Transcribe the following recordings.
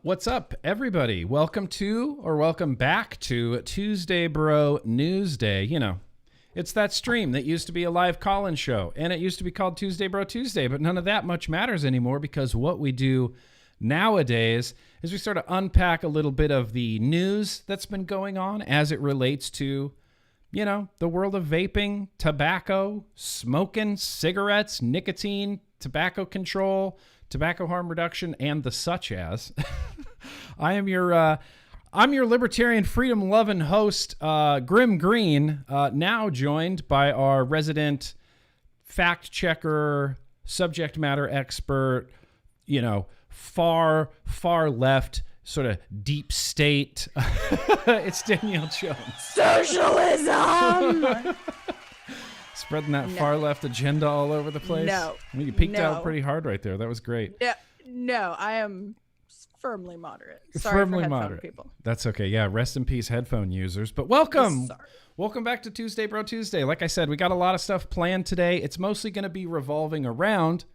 What's up, everybody? Welcome back to Tuesday Bro Newsday. You know, it's that stream that used to be a live call-in show, and it used to be called Tuesday Bro Tuesday, but none of that much matters anymore because what we do nowadays is we sort of unpack a little bit of the news that's been going on as it relates to, you know, the world of vaping, tobacco, smoking, cigarettes, nicotine, tobacco control, tobacco harm reduction, and the such as. I'm your libertarian freedom-loving host, GrimmGreen, now joined by our resident fact checker, subject matter expert, you know, far left, sort of deep state. It's Danielle Jones. Socialism! Spreading that far left agenda all over the place. No. I mean, you peeked out pretty hard right there. That was great. No, I am firmly moderate. Sorry firmly for headphone moderate people. That's okay. Yeah, rest in peace, headphone users. But welcome. Welcome back to Tuesday Bro Tuesday. Like I said, we got a lot of stuff planned today. It's mostly going to be revolving around,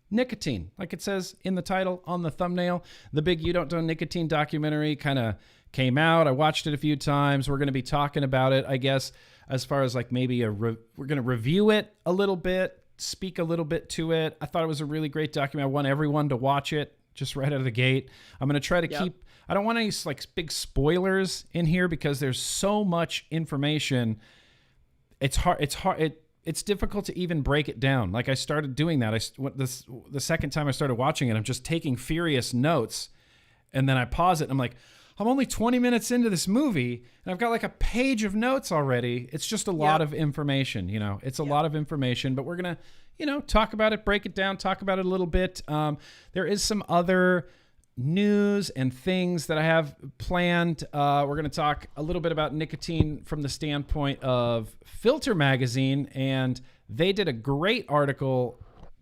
nicotine. Like it says in the title on the thumbnail. The big You Don't Know Nicotine documentary kind of came out. I watched it a few times. We're going to be talking about it, I guess, as far as like maybe we're going to review it a little bit, speak a little bit to it. I thought it was a really great document. I want everyone to watch it just right out of the gate. I'm going to try to keep, I don't want any like big spoilers in here because there's so much information. It's difficult to even break it down. Like I started doing that. The second time I started watching it, I'm just taking furious notes and then I pause it and I'm like, I'm only 20 minutes into this movie and I've got like a page of notes already. It's just a lot of information, you know, it's a lot of information, but we're going to, you know, talk about it, break it down, talk about it a little bit. There is some other news and things that I have planned. We're going to talk a little bit about nicotine from the standpoint of Filter Magazine, and they did a great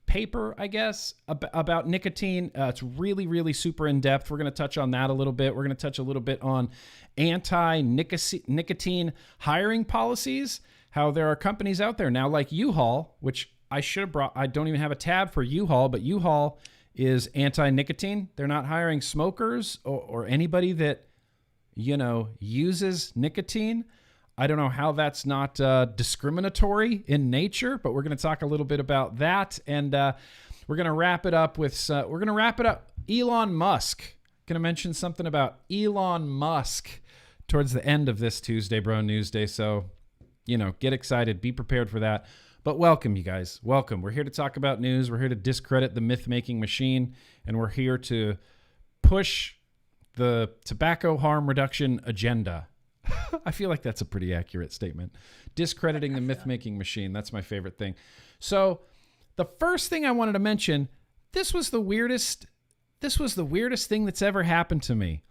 paper, I guess, about nicotine. It's really, really super in-depth. We're going to touch on that a little bit. We're going to touch a little bit on anti-nicotine hiring policies, how there are companies out there now like U-Haul, which I should have brought. I don't even have a tab for U-Haul, but U-Haul is anti-nicotine. They're not hiring smokers or anybody that, you know, uses nicotine. I don't know how that's not discriminatory in nature, but we're going to talk a little bit about that. And we're going to wrap it up with, Elon Musk. Going to mention something about Elon Musk towards the end of this Tuesday Bro Newsday. So, you know, get excited, be prepared for that. But welcome, you guys. Welcome. We're here to talk about news. We're here to discredit the myth-making machine, and we're here to push the tobacco harm reduction agenda. I feel like that's a pretty accurate statement. Discrediting the myth-making machine. That's my favorite thing. So the first thing I wanted to mention, this was the weirdest thing that's ever happened to me.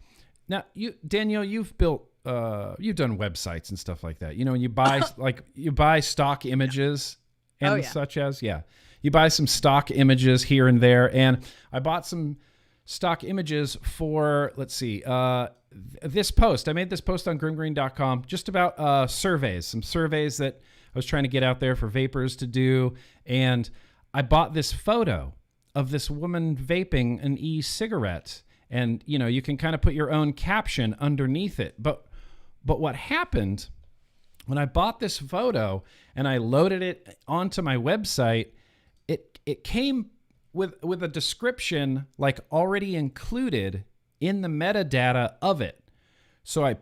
Now, Danielle, you've done websites and stuff like that. You know, you buy stock images and such as, you buy some stock images here and there. And I bought some stock images for, this post. I made this post on GrimmGreen.com just about some surveys that I was trying to get out there for vapors to do. And I bought this photo of this woman vaping an e-cigarette. And, you know, you can kind of put your own caption underneath it. But what happened when I bought this photo and I loaded it onto my website, it came with a description like already included in the metadata of it. So I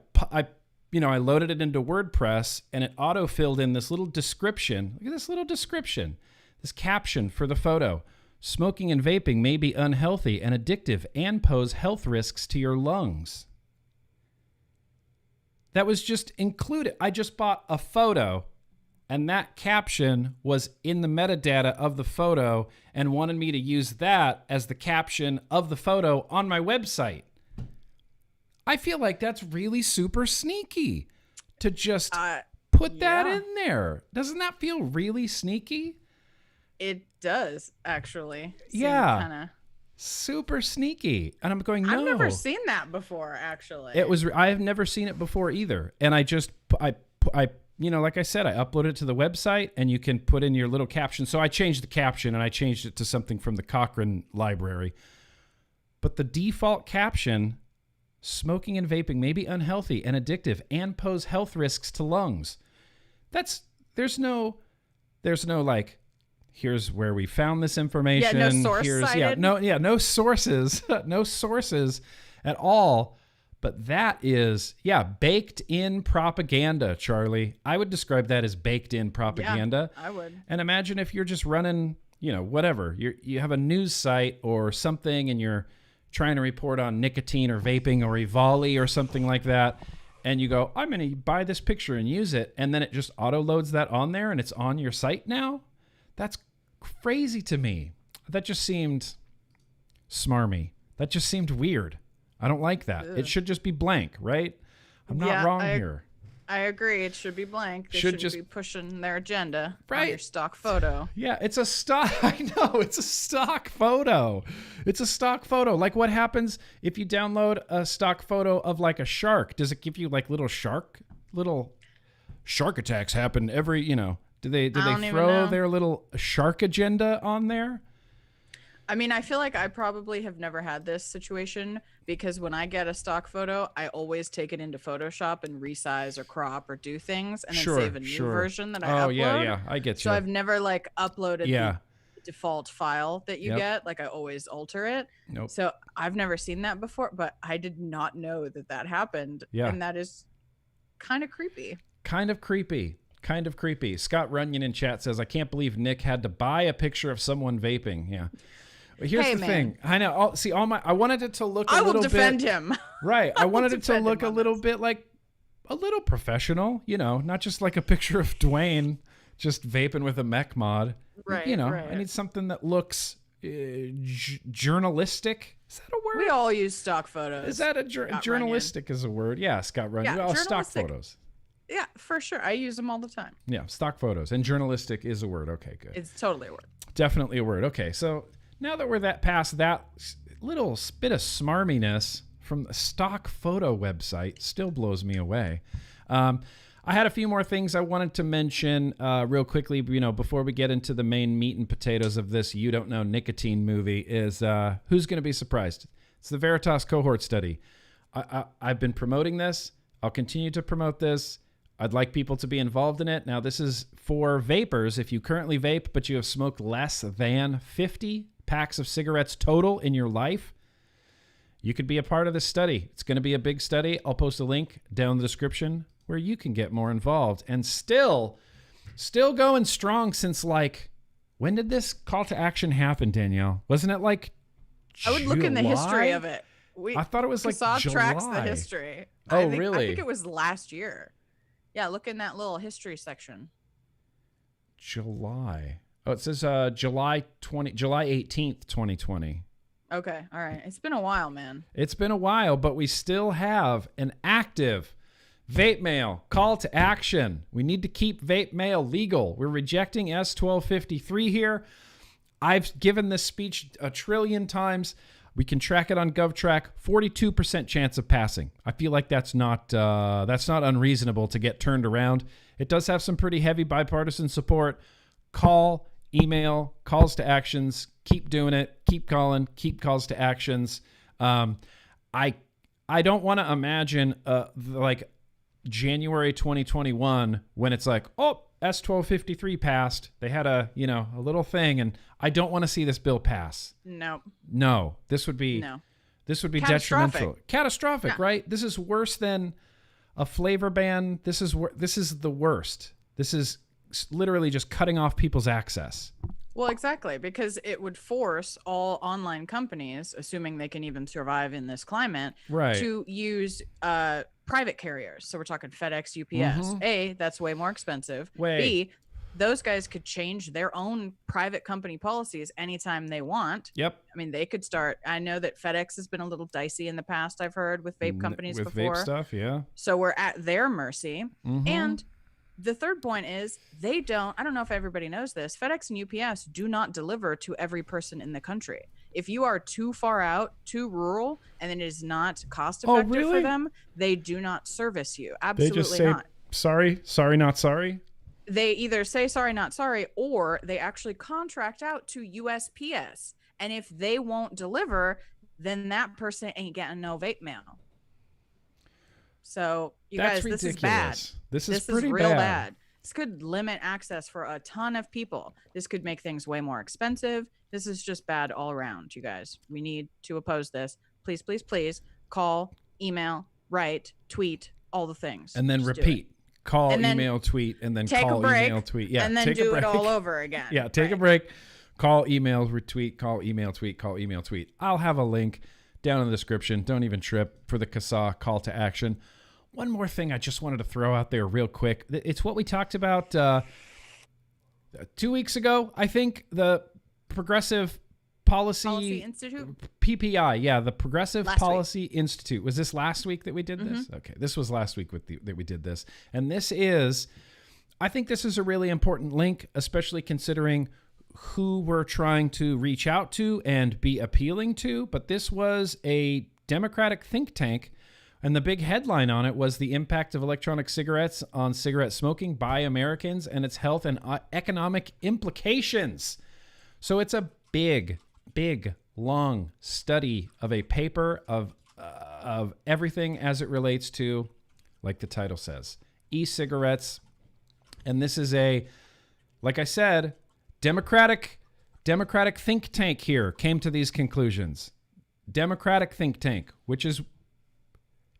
loaded it into WordPress and it auto-filled in this little description. Look at this little description, this caption for the photo. Smoking and vaping may be unhealthy and addictive and pose health risks to your lungs. That was just included. I just bought a photo and that caption was in the metadata of the photo and wanted me to use that as the caption of the photo on my website. I feel like that's really super sneaky to just put that in there. Doesn't that feel really sneaky? It does, actually. Yeah. Super sneaky. And I'm going, no. I've never seen that before, actually. I have never seen it before either. And I like I said, I uploaded it to the website and you can put in your little caption. So I changed the caption and I changed it to something from the Cochrane library. but the default caption, smoking and vaping may be unhealthy and addictive and pose health risks to lungs. There's no like, here's where we found this information. Yeah, no source cited. No sources, no sources at all. But that is, baked in propaganda, Charlie. I would describe that as baked in propaganda. Yeah, I would. And imagine if you're just running, whatever. You have a news site or something and you're trying to report on nicotine or vaping or EVALI or something like that. And you go, I'm going to buy this picture and use it. And then it just auto loads that on there and it's on your site now. That's crazy to me. That just seemed smarmy. That just seemed weird. I don't like that. Ugh. It should just be blank, right? I'm not wrong here. I agree. It should be blank. They should just be pushing their agenda on your stock photo. Yeah, it's a stock. I know. It's a stock photo. It's a stock photo. Like what happens if you download a stock photo of like a shark? Does it give you like little shark attacks happen every, do they throw their little shark agenda on there? I mean, I feel like I probably have never had this situation because when I get a stock photo, I always take it into Photoshop and resize or crop or do things and then save a new version that I upload. Oh, yeah, I get you. So I've never like uploaded the default file that you get. Like I always alter it. Nope. So I've never seen that before, but I did not know that happened. Yeah. And that is kind of creepy. Kind of creepy. Scott Runyon in chat says, I can't believe Nick had to buy a picture of someone vaping. Yeah. Here's the thing. I know. I wanted it to look a little bit. I will defend him. Right. I wanted it to look a little bit like a little professional, not just like a picture of Dwayne just vaping with a mech mod. Right. I need something that looks journalistic. Is that a word? We all use stock photos. Is that journalistic is a word? Yeah, Scott Runyon. Yeah, stock photos. Yeah, for sure. I use them all the time. Yeah, stock photos. And journalistic is a word. Okay, good. It's totally a word. Definitely a word. Okay, so now that we're past that little bit of smarminess from the stock photo website, still blows me away. I had a few more things I wanted to mention real quickly, before we get into the main meat and potatoes of this You Don't Know Nicotine movie is who's going to be surprised? It's the Veritas Cohort study. I've been promoting this. I'll continue to promote this. I'd like people to be involved in it. Now, this is for vapors. If you currently vape, but you have smoked less than 50 packs of cigarettes total in your life, you could be a part of this study. It's going to be a big study. I'll post a link down in the description where you can get more involved. And still going strong since when did this call to action happen, Danielle? Wasn't it like I would look in the history of it. I thought it was like July. Casaa tracks the history. Really? I think it was last year. Yeah, look in that little history section. July. Oh, it says July 18th, 2020. Okay, all right. It's been a while, man. It's been a while, but we still have an active vape mail call to action. We need to keep vape mail legal. We're rejecting S1253 here. I've given this speech a trillion times. We can track it on GovTrack. 42% chance of passing. I feel like that's not unreasonable to get turned around. It does have some pretty heavy bipartisan support. Call, email, calls to actions. Keep doing it. Keep calling. Keep calls to actions. I don't want to imagine like January 2021 when it's like, oh, S1253 passed. They had a little thing, and I don't want to see this bill pass. No, this would be detrimental, catastrophic, yeah. Right? This is worse than a flavor ban. This is the worst. This is literally just cutting off people's access. Well, exactly, because it would force all online companies, assuming they can even survive in this climate, right, to use private carriers. So we're talking FedEx, UPS. Mm-hmm. A, that's way more expensive. B, those guys could change their own private company policies anytime they want. Yep. I mean, they could start. I know that FedEx has been a little dicey in the past, I've heard, with vape companies before. With vape stuff, yeah. So we're at their mercy. Mm-hmm. And the third point is I don't know if everybody knows this, FedEx and UPS do not deliver to every person in the country. If you are too far out, too rural, and it is not cost effective for them, they do not service you. Absolutely they just say, not. Sorry, not sorry. They either say sorry, not sorry, or they actually contract out to USPS. And if they won't deliver, then that person ain't getting no vape mail. So you That's guys, ridiculous. this is bad. This is This pretty is real bad. bad. This could limit access for a ton of people. This could make things way more expensive. This is just bad all around, you guys. We need to oppose this. Please, please, please call, email, write, tweet, all the things. And then Just do repeat. Call, And then email, tweet, and then take a call, break, email, tweet. Yeah, and then take a do break. it all over again. Yeah, take a break. Call, email, retweet, call, email, tweet, call, email, tweet. I'll have a link down in the description. Don't even trip for the Casaa call to action. One more thing I just wanted to throw out there real quick. It's what we talked about 2 weeks ago, I think, the Progressive Policy Institute? PPI. Yeah, the Progressive Last Policy Institute. Was this last week that we did this? Okay, this was last week that we did this. And this is, I think this is a really important link, especially considering who we're trying to reach out to and be appealing to. But this was a Democratic think tank, and the big headline on it was the impact of electronic cigarettes on cigarette smoking by Americans and its health and economic implications. So it's a big, long study of a paper of everything as it relates to, like the title says, e-cigarettes. And this is like I said, Democratic think tank here came to these conclusions. Democratic think tank, which is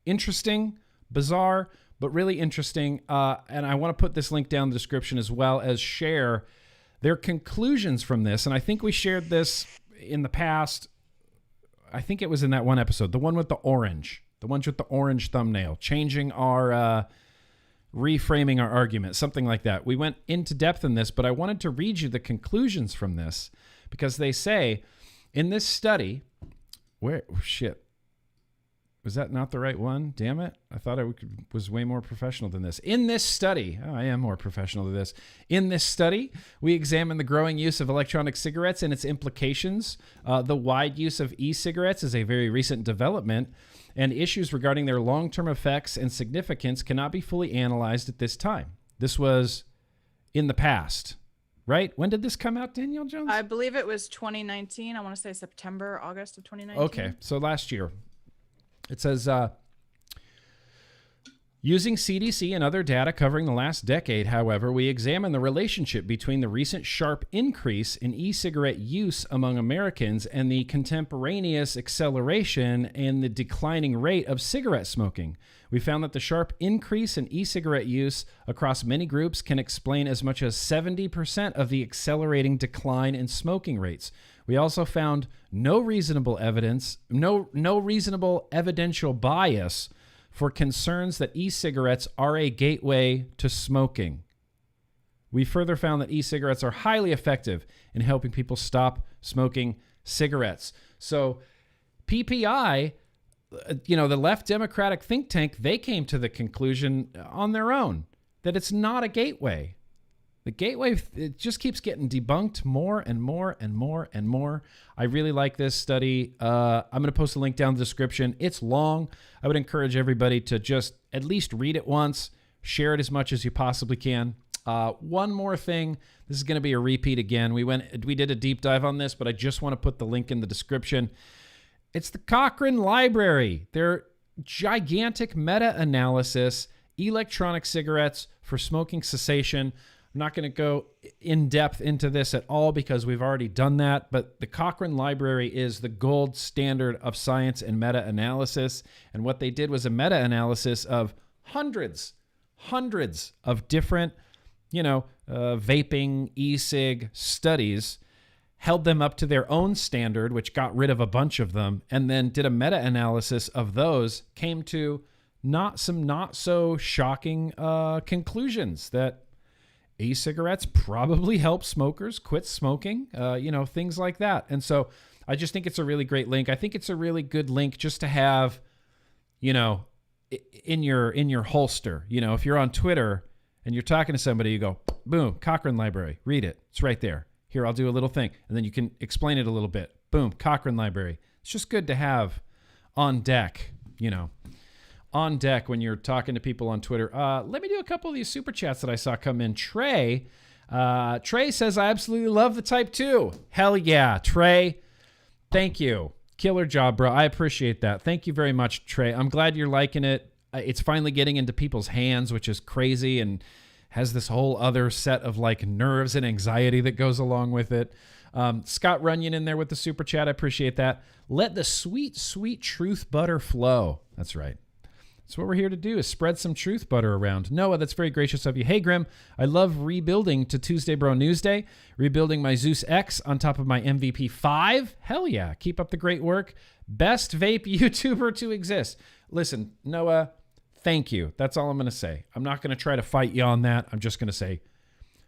interesting, bizarre, but really interesting. And I want to put this link down in the description as well as share their conclusions from this. And I think we shared this in the past. I think it was in that one episode, the one with the orange thumbnail, changing our, reframing our argument, something like that. We went into depth in this, but I wanted to read you the conclusions from this because they say in this study, was that not the right one? Damn it. I thought I was way more professional than this. In this study, I am more professional than this. In this study, we examined the growing use of electronic cigarettes and its implications. The wide use of e-cigarettes is a very recent development, and issues regarding their long-term effects and significance cannot be fully analyzed at this time. This was in the past, right? When did this come out, Danielle Jones? I believe it was 2019. I want to say September, August of 2019. Okay, so last year. It says, using CDC and other data covering the last decade, however, we examine the relationship between the recent sharp increase in e-cigarette use among Americans and the contemporaneous acceleration in the declining rate of cigarette smoking. We found that the sharp increase in e-cigarette use across many groups can explain as much as 70% of the accelerating decline in smoking rates. We also found no reasonable evidential bias for concerns that e-cigarettes are a gateway to smoking. We further found that e-cigarettes are highly effective in helping people stop smoking cigarettes. So PPI, the left Democratic think tank, they came to the conclusion on their own that it's not a gateway. The gateway, it just keeps getting debunked more and more and more and more. I really like this study. I'm going to post a link down in the description. It's long. I would encourage everybody to just at least read it once, share it as much as you possibly can. One more thing. This is going to be a repeat again. We did a deep dive on this, but I just want to put the link in the description. It's the Cochrane Library. Their gigantic meta-analysis, electronic cigarettes for smoking cessation. I'm not going to go in depth into this at all because we've already done that, but the Cochrane Library is the gold standard of science and meta-analysis. And what they did was a meta-analysis of hundreds of different, vaping, e-cig studies, held them up to their own standard, which got rid of a bunch of them, and then did a meta-analysis of those, came to not so shocking conclusions that e-cigarettes probably help smokers quit smoking, things like that. And so I just think it's a really great link. I think it's a really good link just to have, in your holster. If you're on Twitter and you're talking to somebody, you go, boom, Cochrane Library, read it. It's right there. Here, I'll do a little thing. And then you can explain it a little bit. Boom, Cochrane Library. It's just good to have on deck, on deck when you're talking to people on Twitter. Let me do a couple of these super chats that I saw come in. Trey says, I absolutely love the Type 2. Hell yeah, Trey. Thank you. Killer job, bro. I appreciate that. Thank you very much, Trey. I'm glad you're liking it. It's finally getting into people's hands, which is crazy, and has this whole other set of like nerves and anxiety that goes along with it. Scott Runyon in there with the super chat. I appreciate that. Let the sweet, sweet truth butter flow. That's right. That's what we're here to do, is spread some truth butter around. Noah, that's very gracious of you. Hey, Grimm, I love rebuilding to Tuesday Bro Newsday, rebuilding my Zeus X on top of my MVP 5. Hell yeah. Keep up the great work. Best vape YouTuber to exist. Listen, Noah, thank you. That's all I'm going to say. I'm not going to try to fight you on that. I'm just going to say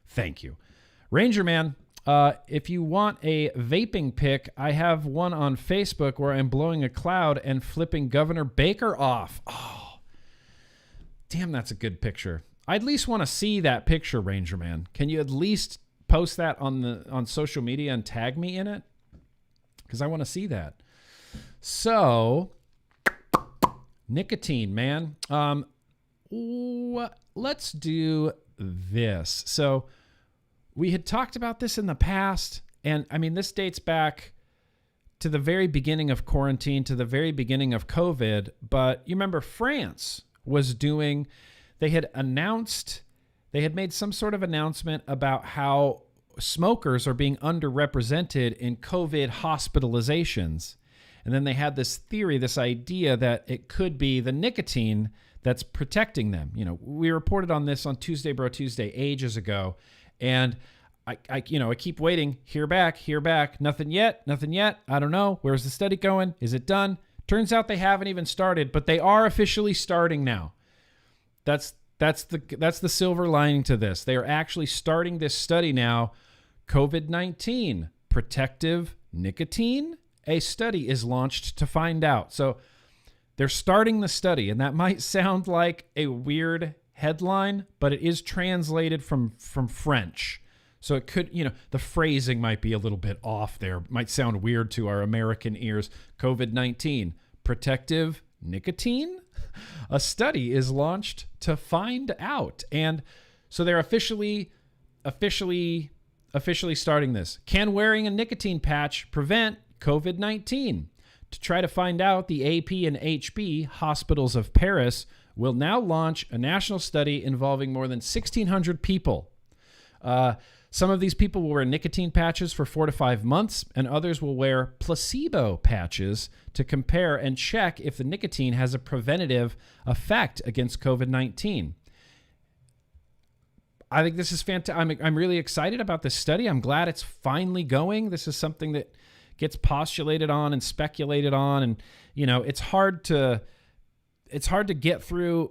thank you. Ranger Man, if you want a vaping pic, I have one on Facebook where I'm blowing a cloud and flipping Governor Baker off. Oh, damn, that's a good picture. I at least want to see that picture, Ranger Man. Can you at least post that on social media and tag me in it? Because I want to see that. So, nicotine, man. Let's do this. So, we had talked about this in the past, and I mean, this dates back to the very beginning of quarantine, to the very beginning of COVID. But you remember France was doing, they had made some sort of announcement about how smokers are being underrepresented in COVID hospitalizations. And then they had this theory, this idea that it could be the nicotine that's protecting them. You know, we reported on this on Tuesday Bro Tuesday ages ago. And I keep waiting, hear back, nothing yet. I don't know. Where's the study going? Is it done? Turns out they haven't even started, but they are officially starting now. That's the silver lining to this. They are actually starting this study now. COVID-19, protective nicotine? A study is launched to find out. So they're starting the study, and that might sound like a weird headline, but it is translated from French. So it could, the phrasing might be a little bit off there. Might sound weird to our American ears. COVID-19, protective nicotine? A study is launched to find out. And so they're officially starting this. Can wearing a nicotine patch prevent COVID-19? To try to find out, the AP and HB hospitals of Paris will now launch a national study involving more than 1,600 people. Some of these people will wear nicotine patches for 4 to 5 months, and others will wear placebo patches to compare and check if the nicotine has a preventative effect against COVID-19. I think this is fantastic. I'm really excited about this study. I'm glad it's finally going. This is something that gets postulated on and speculated on, and it's hard to get through.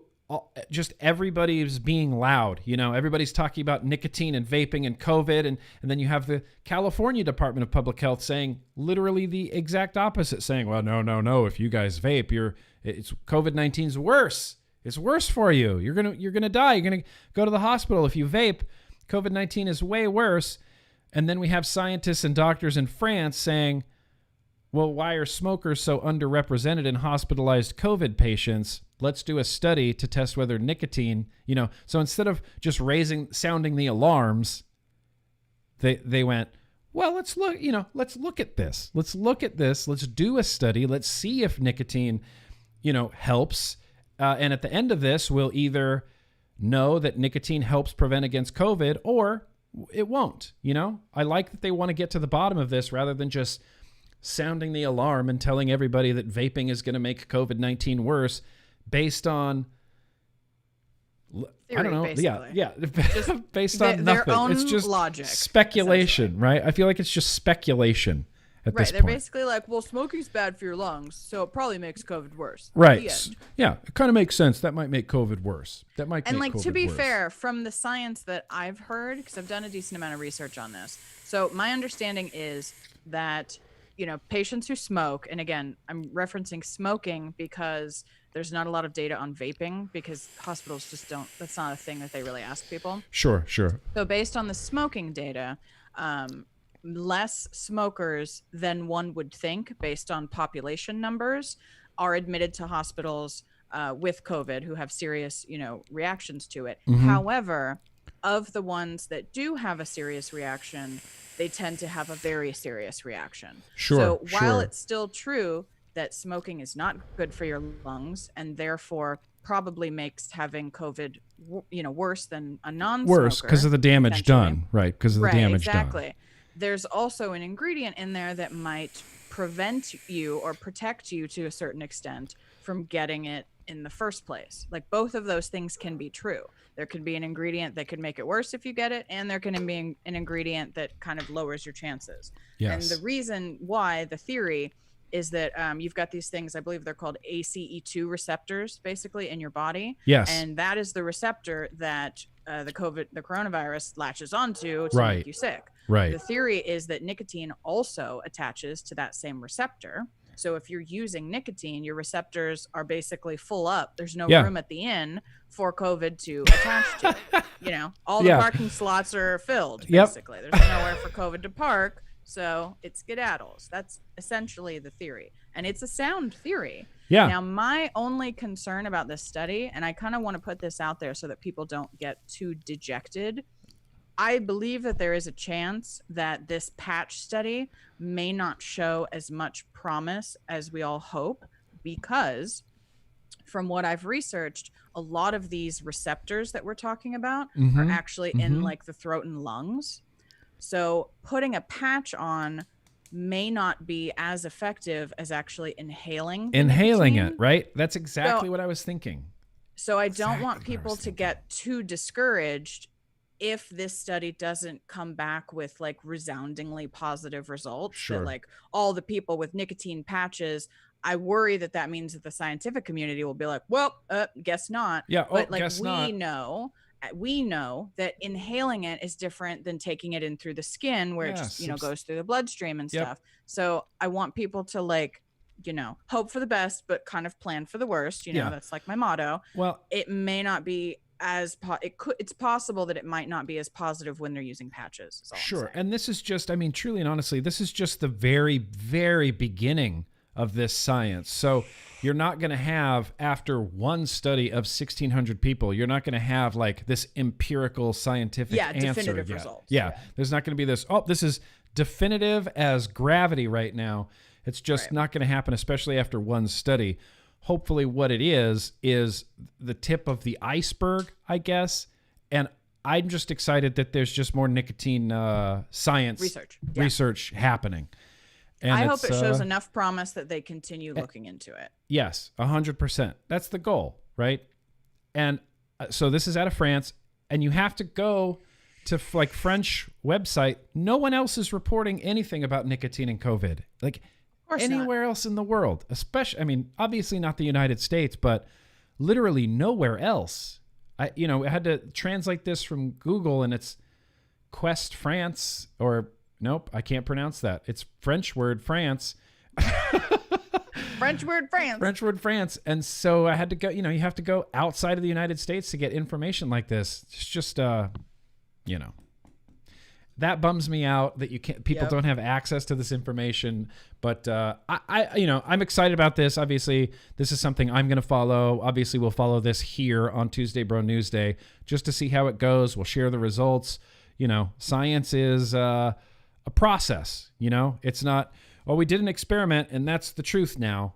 Just everybody's being loud. Everybody's talking about nicotine and vaping and COVID. And then you have the California Department of Public Health saying literally the exact opposite, saying, well, no. If you guys vape, it's COVID-19's worse. It's worse for you. You're going to die. You're going to go to the hospital. If you vape, COVID-19 is way worse. And then we have scientists and doctors in France saying, well, why are smokers so underrepresented in hospitalized COVID patients? Let's do a study to test whether nicotine, so instead of just sounding the alarms, they went, well, let's look at this. Let's do a study. Let's see if nicotine, helps. And at the end of this, we'll either know that nicotine helps prevent against COVID or it won't. I like that they want to get to the bottom of this rather than just sounding the alarm and telling everybody that vaping is going to make COVID-19 worse based on theory, I don't know. basically. Yeah. Based on their nothing. own It's just logic, speculation, right? I feel like it's just speculation at this They're point. basically like, well, smoking's bad for your lungs, so it probably makes COVID worse. Right. The end. Yeah, it kind of makes sense. That might make COVID worse. To be fair, from the science that I've heard, because I've done a decent amount of research on this, so my understanding is that patients who smoke, and again, I'm referencing smoking because there's not a lot of data on vaping because hospitals just don't, that's not a thing that they really ask people. Sure. So based on the smoking data, less smokers than one would think based on population numbers are admitted to hospitals with COVID who have serious, reactions to it. Mm-hmm. However, of the ones that do have a serious reaction, they tend to have a very serious reaction. Sure. So while sure. it's still true that smoking is not good for your lungs and therefore probably makes having COVID, worse than a non-smoker. Worse because of the damage done, right? Because of the damage exactly. done. There's also an ingredient in there that might prevent you or protect you to a certain extent from getting it in the first place. Like both of those things can be true. There could be an ingredient that could make it worse if you get it, and there can be an ingredient that kind of lowers your chances. Yes. And the reason why, the theory is that you've got these things, I believe they're called ACE2 receptors, basically in your body. Yes. And that is the receptor that the coronavirus latches onto to Right. make you sick. Right. The theory is that nicotine also attaches to that same receptor. So if you're using nicotine, your receptors are basically full up. There's no room at the inn for COVID to attach to. All the parking slots are filled, basically. There's nowhere for COVID to park. So it skedaddles. That's essentially the theory. And it's a sound theory. Yeah. Now, my only concern about this study, and I kind of want to put this out there so that people don't get too dejected, I believe that there is a chance that this patch study may not show as much promise as we all hope, because from what I've researched, a lot of these receptors that we're talking about are actually in like the throat and lungs. So putting a patch on may not be as effective as actually inhaling it, right? That's exactly what I was thinking. So I don't want people to get too discouraged if this study doesn't come back with like resoundingly positive results. Sure. That like all the people with nicotine patches, I worry that means that the scientific community will be like, well, guess not. Yeah. But like we know that inhaling it is different than taking it in through the skin, where it just, goes through the bloodstream and stuff. So I want people to like, hope for the best, but kind of plan for the worst. That's like my motto. Well, it may not be as it's possible that it might not be as positive when they're using patches. Sure. And this is just, truly and honestly, this is just the very, very beginning of this science. So you're not going to have, after one study of 1,600 people, you're not going to have like this empirical scientific answer definitive yet. results. Yeah. There's not going to be this, this is definitive as gravity right now. It's just not going to happen, especially after one study. Hopefully what it is the tip of the iceberg, I guess. And I'm just excited that there's just more nicotine science research happening. And I hope it shows enough promise that they continue looking into it. Yes, 100%. That's the goal, right? And so this is out of France, and you have to go to like French website. No one else is reporting anything about nicotine and COVID. Like anywhere else in the world, especially, obviously not the United States, but literally nowhere else. I had to translate this from Google, and it's Quest France, or nope, I can't pronounce that. It's French word France. French word France. And so I had to go, you have to go outside of the United States to get information like this. It's just, that bums me out that people don't have access to this information. But I'm excited about this. Obviously, this is something I'm going to follow. Obviously, we'll follow this here on Tuesday Bro News Day just to see how it goes. We'll share the results. Science is a process. It's not, we did an experiment and that's the truth now.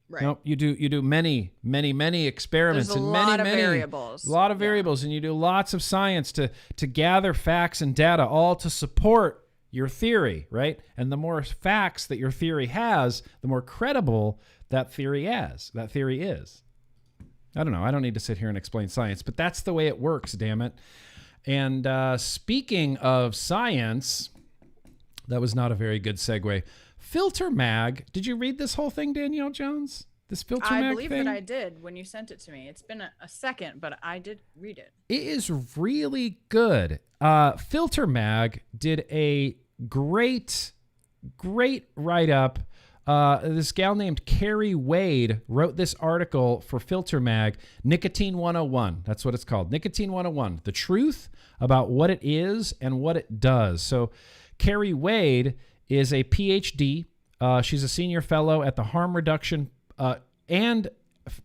Right. No, you do many experiments. There's a lot of variables. A lot of variables, and you do lots of science to gather facts and data, all to support your theory, right? And the more facts that your theory has, the more credible that theory is. I don't know. I don't need to sit here and explain science, but that's the way it works, damn it. And speaking of science, that was not a very good segue. FilterMag. Did you read this whole thing, Danielle Jones? This FilterMag thing? I believe that I did when you sent it to me. It's been a second, but I did read it. It is really good. FilterMag did a great write-up. This gal named Carrie Wade wrote this article for FilterMag, Nicotine 101. That's what it's called. Nicotine 101. The truth about what it is and what it does. So Carrie Wade is a PhD. She's a senior fellow at the Harm Reduction. And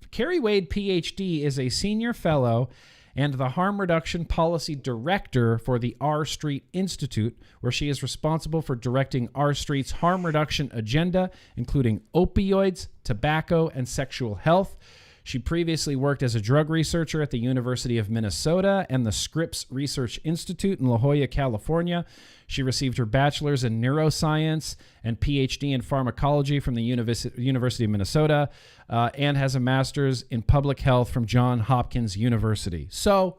Carrie Wade, PhD, is a senior fellow and the Harm Reduction Policy Director for the R Street Institute, where she is responsible for directing R Street's harm reduction agenda, including opioids, tobacco, and sexual health. She previously worked as a drug researcher at the University of Minnesota and the Scripps Research Institute in La Jolla, California. She received her bachelor's in neuroscience and PhD in pharmacology from the University of Minnesota, and has a master's in public health from Johns Hopkins University. So,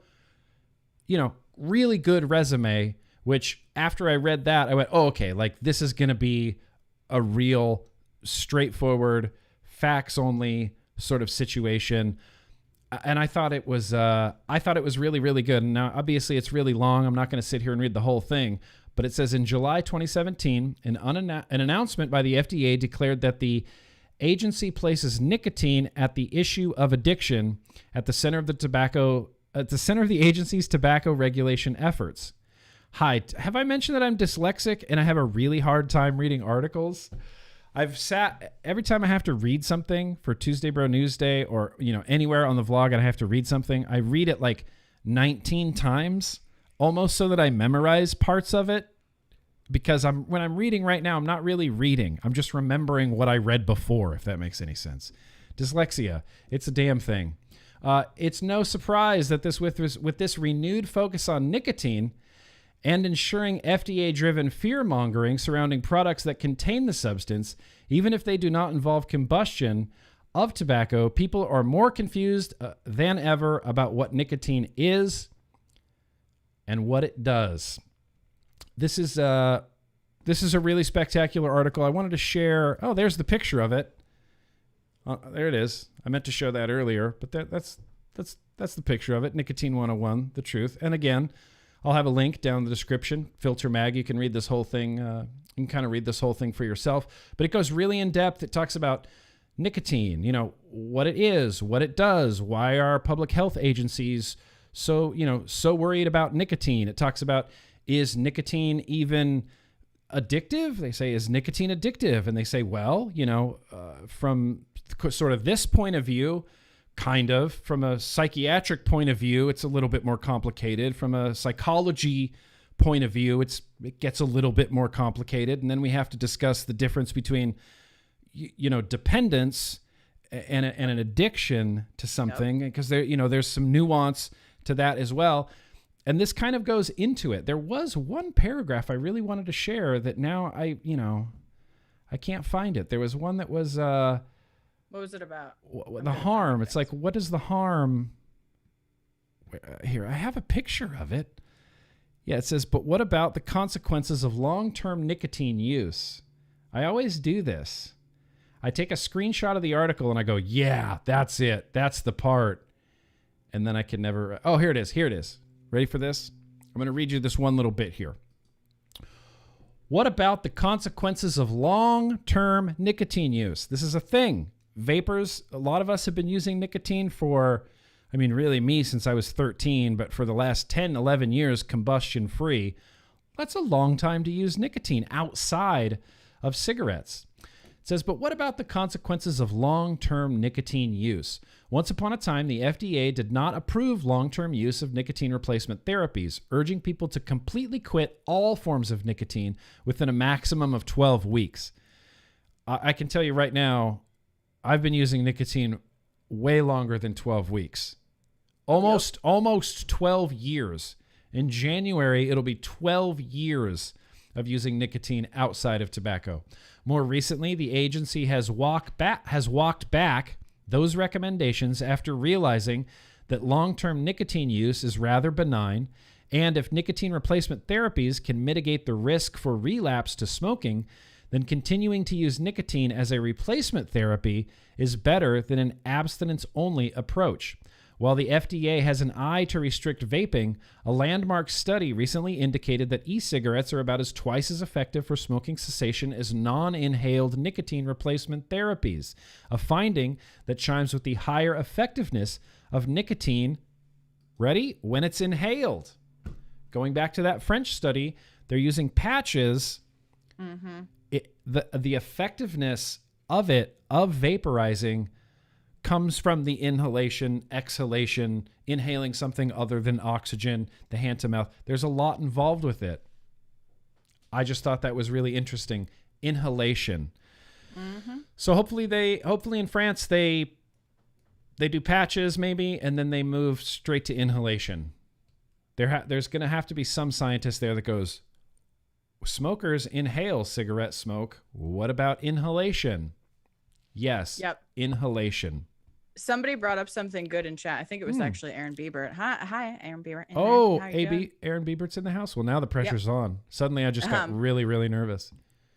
really good resume, which after I read that, I went, oh, okay, like this is going to be a real straightforward, facts only sort of situation. And I thought it was really, really good. And now obviously it's really long. I'm not going to sit here and read the whole thing, but it says in July 2017, an announcement by the FDA declared that the agency places nicotine at the issue of addiction at the center of the agency's tobacco regulation efforts. Hi, have I mentioned that I'm dyslexic and I have a really hard time reading articles? I've sat every time I have to read something for Tuesday Bro Newsday or, anywhere on the vlog and I have to read something, I read it like 19 times almost so that I memorize parts of it, because when I'm reading right now, I'm not really reading. I'm just remembering what I read before, if that makes any sense. Dyslexia, it's a damn thing. It's no surprise that with this renewed focus on nicotine and ensuring FDA-driven fear-mongering surrounding products that contain the substance, even if they do not involve combustion of tobacco, people are more confused than ever about what nicotine is and what it does. This is a really spectacular article. I wanted to share. Oh, there's the picture of it. There it is. I meant to show that earlier, but that's the picture of it. Nicotine 101, the truth. And again, I'll have a link down in the description. FilterMag. You can read this whole thing. You can kind of read this whole thing for yourself. But it goes really in depth. It talks about nicotine. What it is, what it does, why are public health agencies so worried about nicotine. It talks about, is nicotine even addictive? They say, is nicotine addictive? And they say, well, from sort of this point of view, kind of. From a psychiatric point of view, it's a little bit more complicated. From a psychology point of view, it gets a little bit more complicated. And then we have to discuss the difference between, dependence and an addiction to something, because there's some nuance to that as well. And this kind of goes into it. There was one paragraph I really wanted to share that now I can't find it. There was one that was what was it about? The harm. It's like, what is the harm? Here, I have a picture of it. Yeah, it says, but what about the consequences of long-term nicotine use? I always do this. I take a screenshot of the article and I go, yeah, that's it. That's the part. And then I can never... Oh, here it is. Here it is. Ready for this? I'm going to read you this one little bit here. What about the consequences of long-term nicotine use? This is a thing. Vapors, a lot of us have been using nicotine for, really me since I was 13, but for the last 10, 11 years, combustion-free. That's a long time to use nicotine outside of cigarettes. It says, but what about the consequences of long-term nicotine use? Once upon a time, the FDA did not approve long-term use of nicotine replacement therapies, urging people to completely quit all forms of nicotine within a maximum of 12 weeks. I can tell you right now, I've been using nicotine way longer than 12 weeks. Almost 12 years. In January, it'll be 12 years of using nicotine outside of tobacco. More recently, the agency has walked back those recommendations after realizing that long-term nicotine use is rather benign, and if nicotine replacement therapies can mitigate the risk for relapse to smoking, then continuing to use nicotine as a replacement therapy is better than an abstinence-only approach. While the FDA has an eye to restrict vaping, a landmark study recently indicated that e-cigarettes are about twice as effective for smoking cessation as non-inhaled nicotine replacement therapies, a finding that chimes with the higher effectiveness of nicotine, ready, when it's inhaled. Going back to that French study, they're using patches. Mm-hmm. The effectiveness of vaporizing comes from the inhalation, exhalation, inhaling something other than oxygen, the hand to mouth. There's a lot involved with it. I just thought that was really interesting. Inhalation. Mm-hmm. So hopefully in France they do patches maybe, and then they move straight to inhalation. There's going to have to be some scientist there that goes, smokers inhale cigarette smoke. What about inhalation? Yes. Yep. Inhalation. Somebody brought up something good in chat. I think it was actually Aaron Bieber. Hi, Aaron Bieber. Oh, Aaron Bieber's in the house. Well, now the pressure's on. Suddenly I just got really, really nervous.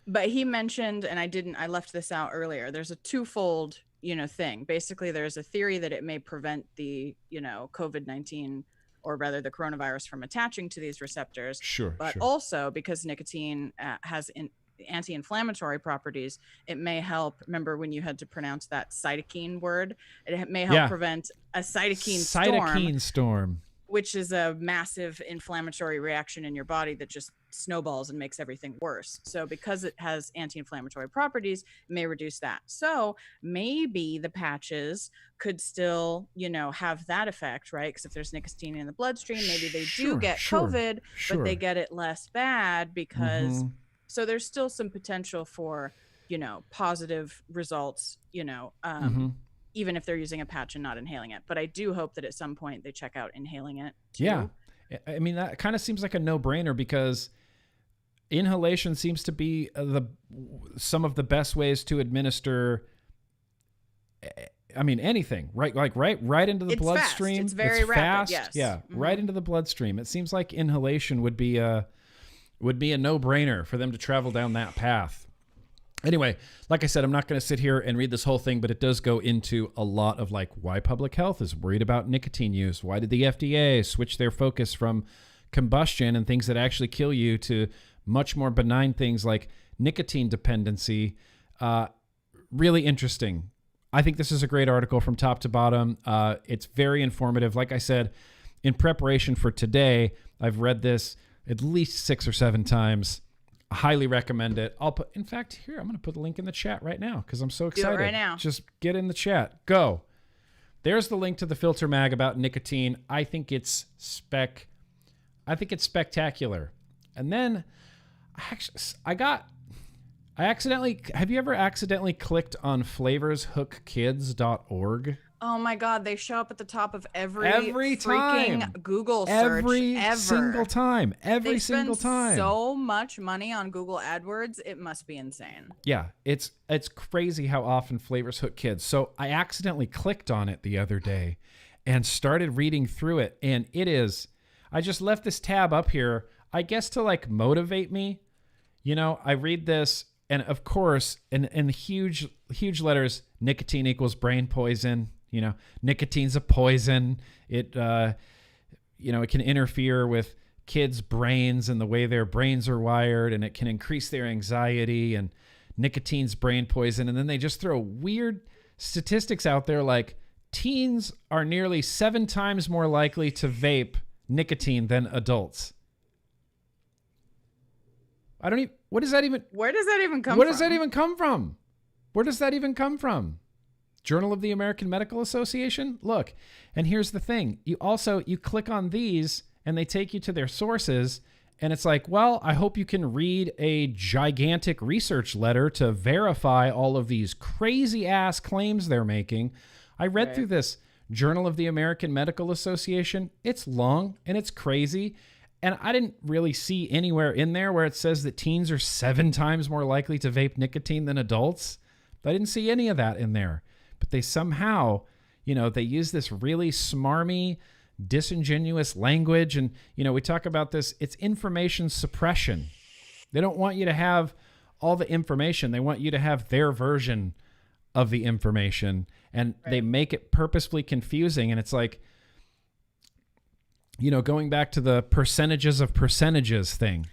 But he mentioned, and I left this out earlier, there's a twofold, thing. Basically, there's a theory that it may prevent the, COVID-19, or rather the coronavirus, from attaching to these receptors. Sure. But also because nicotine has anti-inflammatory properties, it may help. Remember when you had to pronounce that cytokine word? It may help prevent a cytokine storm, which is a massive inflammatory reaction in your body that just snowballs and makes everything worse. So because it has anti-inflammatory properties, it may reduce that. So maybe the patches could still, have that effect, right? Because if there's nicotine in the bloodstream, maybe they do get COVID, but they get it less bad because so there's still some potential for, positive results, even if they're using a patch and not inhaling it. But I do hope that at some point they check out inhaling it too. Yeah. I mean, that kind of seems like a no-brainer because inhalation seems to be some of the best ways to administer anything, right? Like right into the bloodstream. It's very rapid, fast. Yes. Yeah, right into the bloodstream. It seems like inhalation would be a no-brainer for them to travel down that path. Anyway, like I said, I'm not going to sit here and read this whole thing, but it does go into a lot of why public health is worried about nicotine use. Why did the FDA switch their focus from combustion and things that actually kill you to much more benign things like nicotine dependency? Really interesting. I think this is a great article from top to bottom. It's very informative. Like I said, in preparation for today, I've read this at least 6 or 7 times. I highly recommend it. In fact, here, I'm going to put the link in the chat right now because I'm so excited. Do it right now. Just get in the chat. Go. There's the link to the FilterMag about nicotine. I think it's spectacular. And then have you ever accidentally clicked on flavorshookkids.org? Oh my God, they show up at the top of every time. freaking Google search every single time. They spend so much money on Google AdWords, it must be insane. Yeah, it's crazy how often flavors hook kids. So I accidentally clicked on it the other day and started reading through it, and I just left this tab up here, I guess to motivate me. I read this, and of course, in huge letters, nicotine equals brain poison. Nicotine's a poison. It can interfere with kids' brains and the way their brains are wired, and it can increase their anxiety, and nicotine's brain poison. And then they just throw weird statistics out there like teens are nearly 7 times more likely to vape nicotine than adults. Where does that even come from? Journal of the American Medical Association? Look, and here's the thing. You click on these and they take you to their sources, and it's like, well, I hope you can read a gigantic research letter to verify all of these crazy ass claims they're making. I read through this Journal of the American Medical Association. It's long and it's crazy. And I didn't really see anywhere in there where it says that teens are 7 times more likely to vape nicotine than adults. I didn't see any of that in there. But they somehow, they use this really smarmy, disingenuous language. And, we talk about this. It's information suppression. They don't want you to have all the information. They want you to have their version of the information. And they make it purposefully confusing. And it's like, going back to the percentages of percentages thing.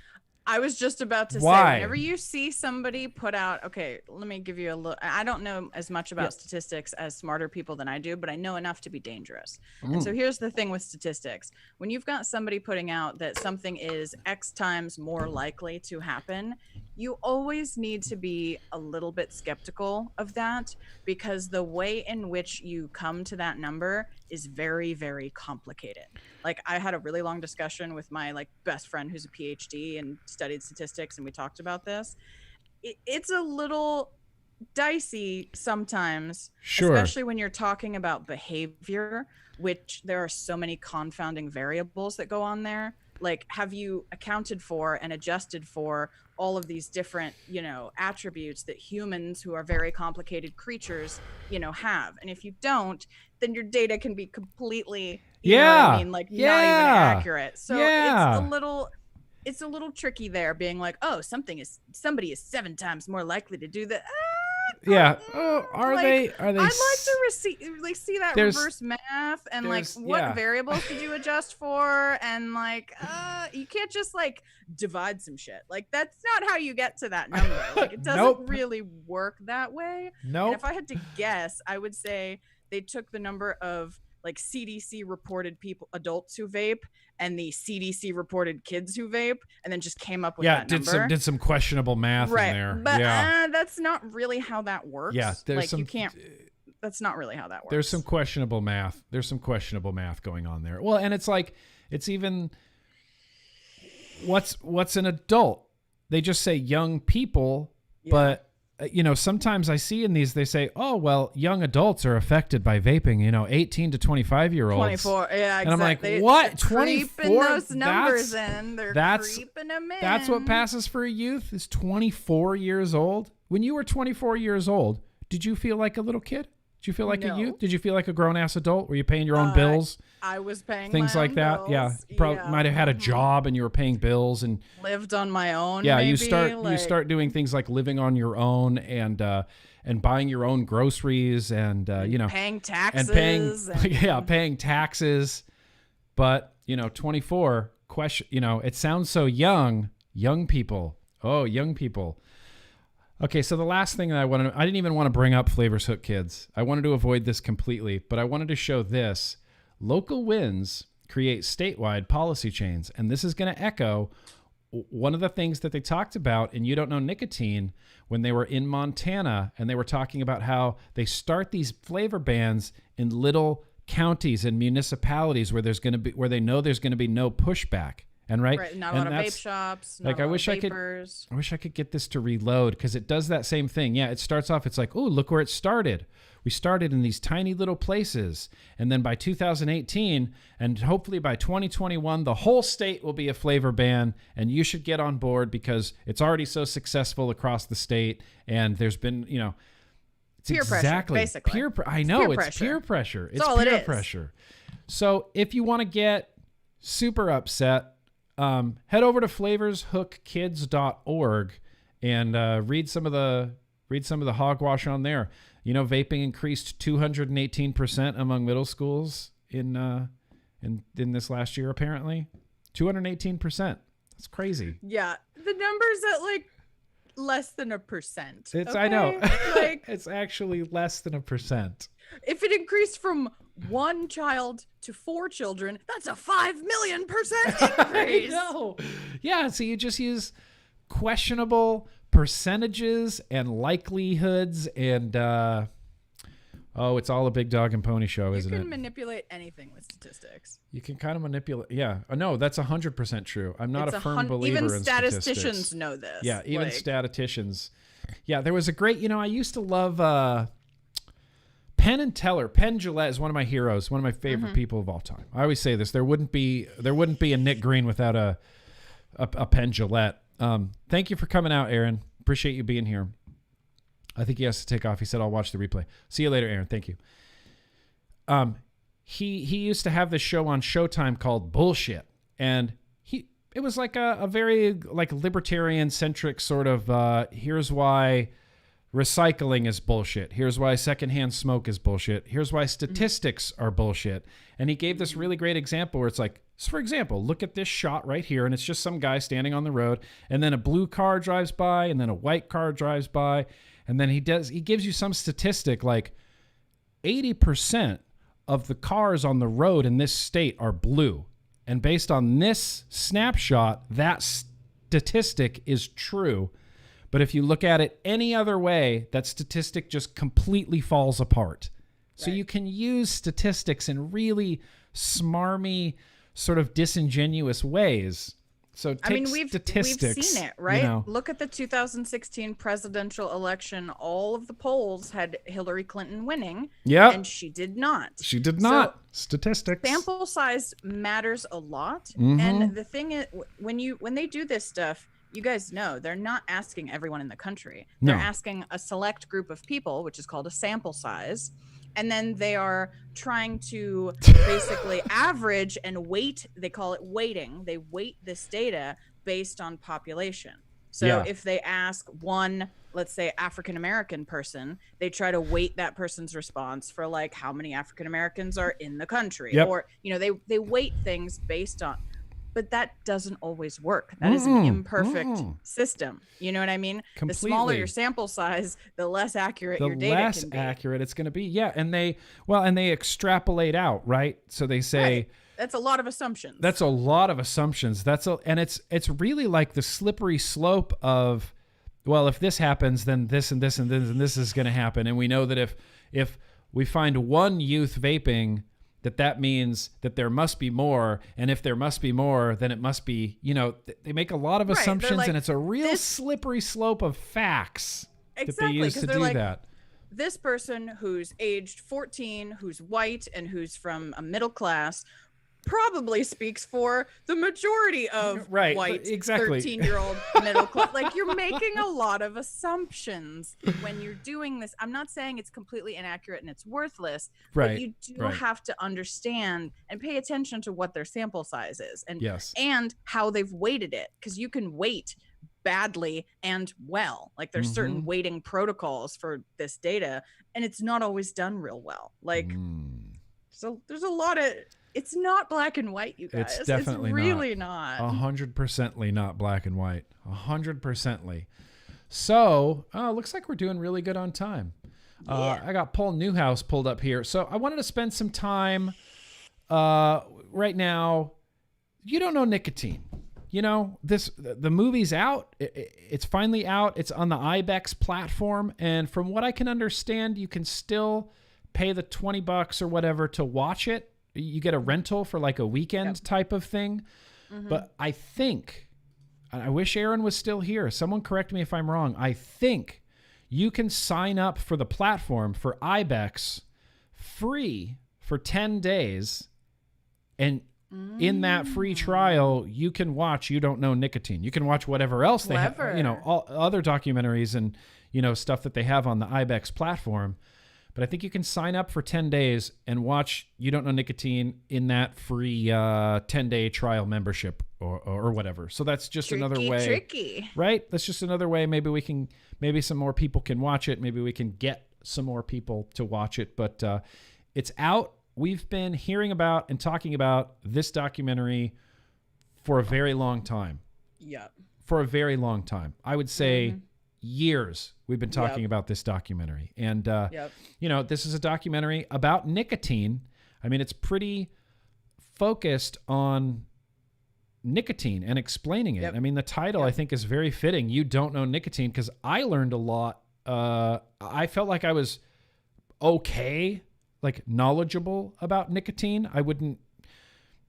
I was just about to say, Why? whenever you see somebody put out, okay, let me give you a little, I don't know as much about statistics as smarter people than I do, but I know enough to be dangerous. And so here's the thing with statistics. When you've got somebody putting out that something is X times more likely to happen, you always need to be a little bit skeptical of that, because the way in which you come to that number is very, very complicated. Like, I had a really long discussion with my like best friend who's a PhD and studied statistics, and we talked about this. It's a little dicey sometimes, Sure. especially when you're talking about behavior, which there are so many confounding variables that go on there. Like, have you accounted for and adjusted for all of these different, you know, attributes that humans, who are very complicated creatures, you know, have? And if you don't, then your data can be completely, you know what I mean, like not even accurate. So it's a little tricky there, being like, oh, somebody is 7 times more likely to do that. Are they? I'd like to see that reverse math, and like what variables did you adjust for, and like you can't just like divide some shit. Like, that's not how you get to that number. Like, it doesn't really work that way. And if I had to guess, I would say they took the number of like CDC reported adults who vape, and the CDC reported kids who vape, and then just came up with that number. Did some questionable math in there. But that's not really how that works. Yeah, you can't. That's not really how that works. There's some questionable math. There's some questionable math going on there. Well, and it's like, it's even what's an adult? They just say young people, but you know, sometimes I see in these, they say, oh, well, young adults are affected by vaping, you know, 18 to 25-year-olds. 24, yeah, exactly. And I'm like, what? 24? Those numbers in. They're creeping them in. That's what passes for a youth, is 24 years old. When you were 24 years old, did you feel like a little kid? Did you feel like a youth? Did you feel like a grown-ass adult? Were you paying your own bills? I was paying things my like own that. bills. Yeah, probably might have had a job and you were paying bills and lived on my own. Yeah, maybe. you start doing things like living on your own and buying your own groceries and you know, paying taxes paying taxes. But you know, 24 question. You know, it sounds so young. Young people. Oh, young people. Okay, so the last thing that I didn't even want to bring up Flavors Hook Kids. I wanted to avoid this completely, but I wanted to show this. Local wins create statewide policy chains, and this is going to echo one of the things that they talked about in You Don't Know Nicotine when they were in Montana, and they were talking about how they start these flavor bans in little counties and municipalities where they know there's going to be no pushback. And not a lot of vape shops. Like, I wish I could get this to reload, because it does that same thing. Yeah, it starts off. It's like, oh, look where it started. We started in these tiny little places, and then by 2018, and hopefully by 2021, the whole state will be a flavor ban, and you should get on board because it's already so successful across the state. And there's been, you know, it's peer pressure, basically. I know it's peer pressure. It's peer pressure. So if you want to get super upset, head over to flavorshookkids.org and read some of the hogwash on there. You know, vaping increased 218% among middle schools in this last year. Apparently, 218%. That's crazy. Yeah, the number's at like less than 1%. It's okay? I know. Like, it's actually less than 1%. If it increased from 1 child to 4 children, that's a 5 million % increase. I know. Yeah, so you just use questionable percentages and likelihoods and it's all a big dog and pony show, isn't it? You can manipulate anything with statistics. You can kind of manipulate. Yeah. No, that's 100% true. I'm not a firm believer in statistics. Even statisticians know this. Yeah, even statisticians. Yeah, there was a great, you know, I used to love Penn and Teller. Penn Jillette is one of my heroes, one of my favorite people of all time. I always say this: there wouldn't be a Nick Green without a Penn Jillette. Thank you for coming out, Aaron. Appreciate you being here. I think he has to take off. He said, "I'll watch the replay." See you later, Aaron. Thank you. He used to have this show on Showtime called Bullshit, and it was like a very like libertarian centric sort of here's why recycling is bullshit. Here's why secondhand smoke is bullshit. Here's why statistics are bullshit. And he gave this really great example where it's like, so for example, look at this shot right here, and it's just some guy standing on the road, and then a blue car drives by, and then a white car drives by, and then he gives you some statistic like 80% of the cars on the road in this state are blue. And based on this snapshot, that statistic is true. But if you look at it any other way, that statistic just completely falls apart. So you can use statistics in really smarmy, sort of disingenuous ways. So take statistics. We've seen it, right? Look at the 2016 presidential election. All of the polls had Hillary Clinton winning. Yeah. And she did not. She did not. Statistics. Sample size matters a lot. And the thing is, when they do this stuff, you guys know they're not asking everyone in the country. They're asking a select group of people, which is called a sample size. And then they are trying to basically average and weight. They call it weighting. They weight this data based on population. So if they ask one, let's say, African-American person, they try to weight that person's response for like how many African-Americans are in the country. Or, they weight things based on. But that doesn't always work. That is an imperfect system. You know what I mean? Completely. The smaller your sample size, the less accurate your data can be. The less accurate it's going to be. Yeah, and they extrapolate out, right? So they say that's a lot of assumptions. That's a lot of assumptions. And it's really like the slippery slope of, well, if this happens, then this and this and this and this is going to happen. And we know that if we find one youth vaping, that means that there must be more. And if there must be more, then it must be, they make a lot of assumptions, like, and it's a real slippery slope of facts that they use to do that. This person who's aged 14, who's white, and who's from a middle class probably speaks for the majority of white 13-year-old middle class. Like, you're making a lot of assumptions when you're doing this. I'm not saying it's completely inaccurate and it's worthless, but you do have to understand and pay attention to what their sample size is and how they've weighted it, because you can weight badly and well. Like, there's certain weighting protocols for this data, and it's not always done real well. Like, so there's a lot of... It's not black and white, you guys. It's definitely really not. 100%ly not black and white. 100%ly. So, looks like we're doing really good on time. I got Paul Newhouse pulled up here. So I wanted to spend some time right now. You Don't Know Nicotine. The movie's out. It's finally out. It's on the Ibex platform. And from what I can understand, you can still pay the $20 or whatever to watch it. You get a rental for like a weekend type of thing. But I think, I wish Aaron was still here. Someone correct me if I'm wrong. I think you can sign up for the platform for Ibex free for 10 days. And in that free trial, you can watch You Don't Know Nicotine. You can watch whatever else they have, all other documentaries and, stuff that they have on the Ibex platform. But I think you can sign up for 10 days and watch You Don't Know Nicotine in that free 10-day trial membership or whatever. So that's just another way. Right? That's just another way. Maybe some more people can watch it. Maybe we can get some more people to watch it. But it's out. We've been hearing about and talking about this documentary for a very long time. Yeah. For a very long time. I would say... years we've been talking about this documentary, and this is a documentary about nicotine. I mean, it's pretty focused on nicotine and explaining it. I mean, the title I think is very fitting. You Don't Know Nicotine, because I learned a lot. I felt like I was knowledgeable about nicotine. I wouldn't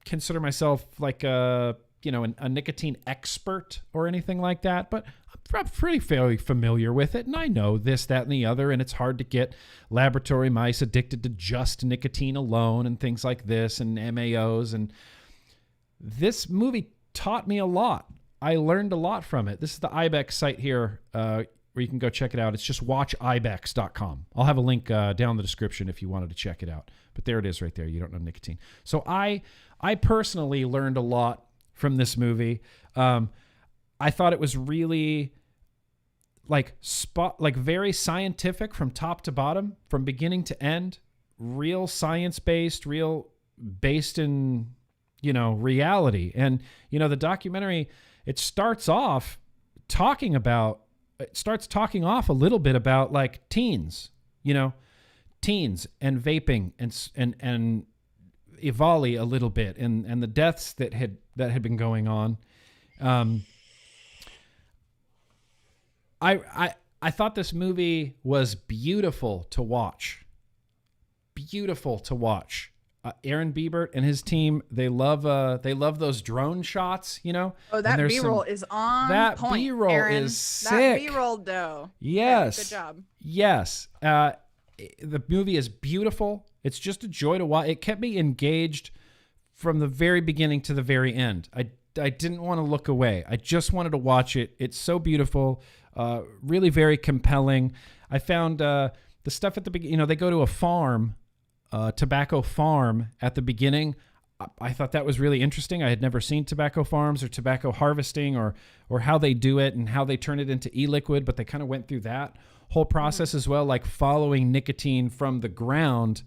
consider myself like a nicotine expert or anything like that, but I'm pretty fairly familiar with it, and I know this, that, and the other, and it's hard to get laboratory mice addicted to just nicotine alone and things like this and MAOs, and this movie taught me a lot. I learned a lot from it. This is the Ibex site here where you can go check it out. It's just watchibex.com. I'll have a link down in the description if you wanted to check it out, but there it is right there. You Don't Know Nicotine. So I personally learned a lot from this movie. I thought it was really like very scientific from top to bottom, from beginning to end, real science-based, real based in, reality. And, the documentary, it starts talking off a little bit about like teens and vaping and Ivali a little bit and the deaths that had been going on. I thought this movie was beautiful to watch. Beautiful to watch. Aaron Biebert and his team, they love those drone shots, Oh, that B-roll is on that point. B-roll Aaron. is sick. That B-roll dough. Yes. Yeah, good job. Yes. The movie is beautiful. It's just a joy to watch. It kept me engaged from the very beginning to the very end. I didn't want to look away. I just wanted to watch it. It's so beautiful. Really very compelling. I found the stuff at the beginning, they go to a farm, tobacco farm at the beginning. I thought that was really interesting. I had never seen tobacco farms or tobacco harvesting or how they do it and how they turn it into e-liquid, but they kind of went through that whole process as well, like following nicotine from the ground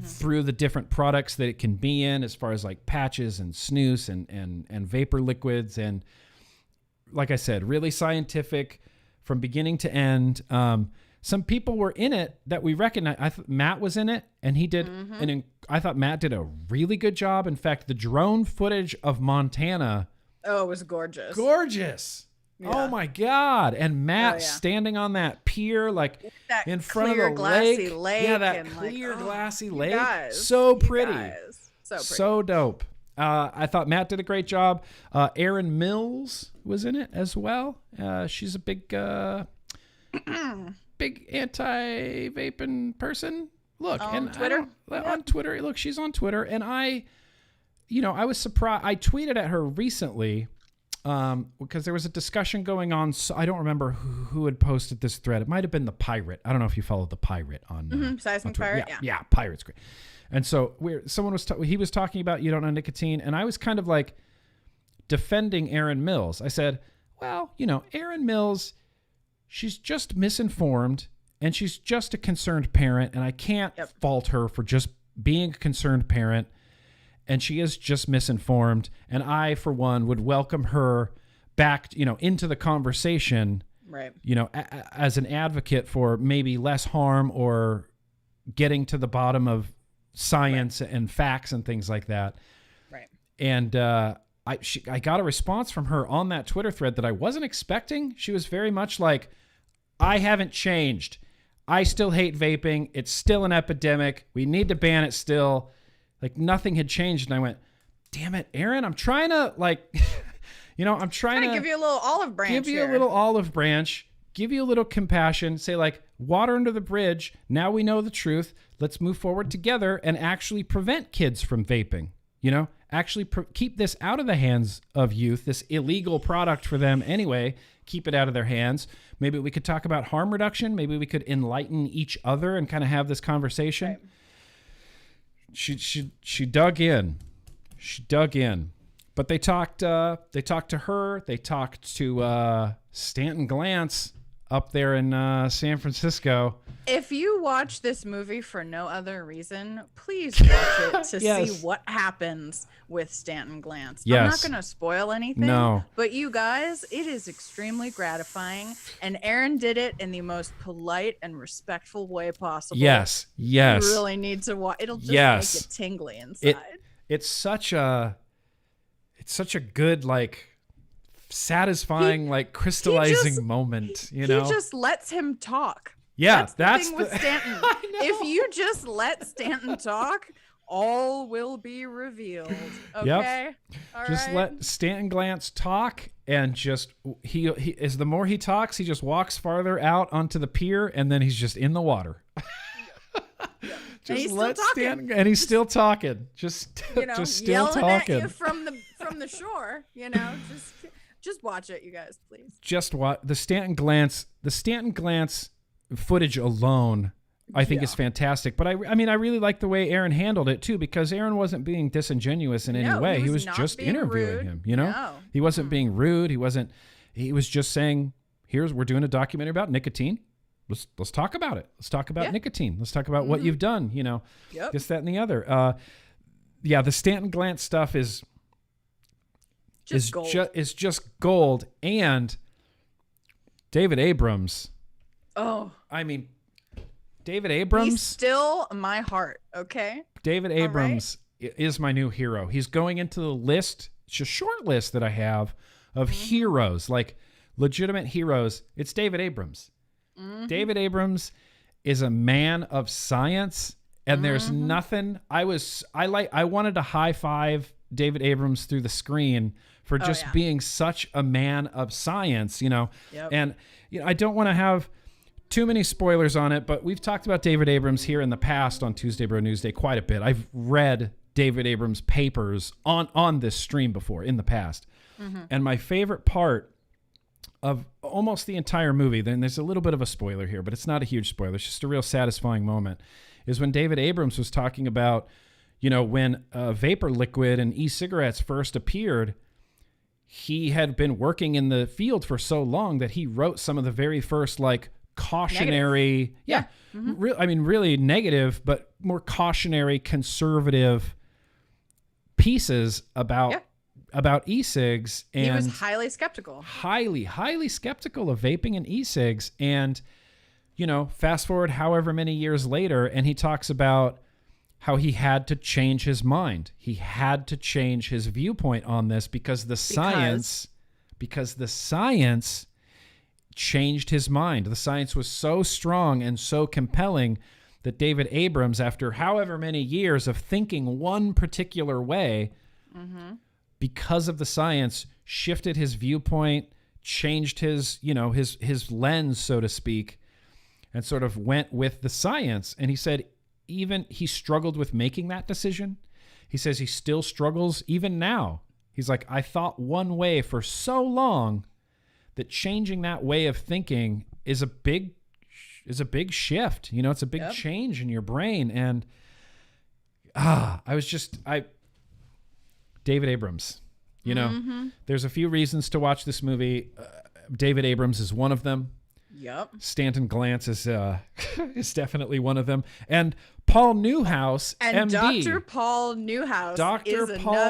through the different products that it can be in, as far as like patches and snus and vapor liquids. And like I said, really scientific from beginning to end. Some people were in it that we recognize. Matt was in it, and he did. I thought Matt did a really good job. In fact, the drone footage of Montana. Oh, it was gorgeous. Gorgeous. Yeah. Oh my God. And Matt standing on that pier, like that in front of clear, the glassy lake. Yeah, that and clear, glassy lake. Guys, so pretty. So pretty. So dope. I thought Matt did a great job. Erin Mills was in it as well. She's a big anti-vaping person. Look, on and Twitter. On Twitter. Look, she's on Twitter, and I was surprised. I tweeted at her recently because there was a discussion going on. So I don't remember who had posted this thread. It might have been the Pirate. I don't know if you followed the Pirate on Seismic Twitter. Pirate. Yeah, Pirate's great. And so he was talking about You Don't Know Nicotine, and I was kind of like defending Erin Mills. I said, well, Erin Mills, she's just misinformed, and she's just a concerned parent, and I can't fault her for just being a concerned parent, and she is just misinformed, and I, for one, would welcome her back, into the conversation, right? As an advocate for maybe less harm or getting to the bottom of science and facts and things like that. Right. And I got a response from her on that Twitter thread that I wasn't expecting. She was very much like, I haven't changed. I still hate vaping. It's still an epidemic. We need to ban it still. Like nothing had changed. And I went, damn it, Aaron, I'm trying to I'm trying to give you a little olive branch. Give you a little olive branch. Give you a little compassion. Say like, water under the bridge. Now we know the truth. Let's move forward together and actually prevent kids from vaping. Actually keep this out of the hands of youth, this illegal product for them anyway. Keep it out of their hands. Maybe we could talk about harm reduction. Maybe we could enlighten each other and kind of have this conversation. Right. She dug in. She dug in. But they talked to her. They talked to Stanton Glantz up there in San Francisco. If you watch this movie for no other reason, please watch it to see what happens with Stanton Glantz. Yes. I'm not going to spoil anything. No. But you guys, it is extremely gratifying. And Aaron did it in the most polite and respectful way possible. Yes. Yes. You really need to watch. It'll just make it tingly inside. It's such a good, like, satisfying, crystallizing moment, He just lets him talk. Yeah, that's the thing with Stanton. If you just let Stanton talk, all will be revealed. Okay? Yep. Let Stanton Glantz talk, and just he as the more he talks, he just walks farther out onto the pier, and then he's just in the water. Just let Stanton, and he's still talking. Just still yelling talking at you from the shore. Just watch it, you guys, please. Just watch the Stanton Glantz footage alone. I think is fantastic. But I mean, I really like the way Aaron handled it too, because Aaron wasn't being disingenuous in any way. He was just interviewing him. No. He wasn't being rude. He was just saying we're doing a documentary about nicotine. Let's talk about it. Let's talk about nicotine. Let's talk about what you've done, you know, this, that, and the other. The Stanton Glantz stuff is just gold. And David Abrams. Oh, I mean, David Abrams. He's still my heart. Okay. David Abrams is my new hero. He's going into the list. It's a short list that I have of heroes, like legitimate heroes. It's David Abrams. David Abrams is a man of science, and there's nothing. I wanted to high five David Abrams through the screen for just being such a man of science, you know. And you know, I don't want to have too many spoilers on it, but we've talked about David Abrams here in the past on Tuesday Bro Newsday quite a bit. I've read David Abrams' papers on this stream before in the past. And my favorite part of almost the entire movie, then there's a little bit of a spoiler here, but it's not a huge spoiler. It's just a real satisfying moment, is when David Abrams was talking about, you know, when vapor liquid and e-cigarettes first appeared, he had been working in the field for so long that he wrote some of the very first, like, cautionary, really negative, but more cautionary, conservative pieces about e-cigs. And he was highly skeptical. Highly skeptical of vaping and e-cigs. And, you know, fast forward however many years later, and he talks about how he had to change his mind. He had to change his viewpoint on this because the science changed his mind. The science was so strong and so compelling that David Abrams, after however many years of thinking one particular way, because of the science, shifted his viewpoint, changed his, you know, his lens, so to speak, and sort of went with the science. And he said even he struggled with making that decision. He says he still struggles even now. He's like, I thought one way for so long that changing that way of thinking is a big shift. You know, it's a big change in your brain. And David Abrams, you know, there's a few reasons to watch this movie. David Abrams is one of them. Stanton Glantz is definitely one of them. And Paul Newhouse, and MD. Dr. Paul Newhouse.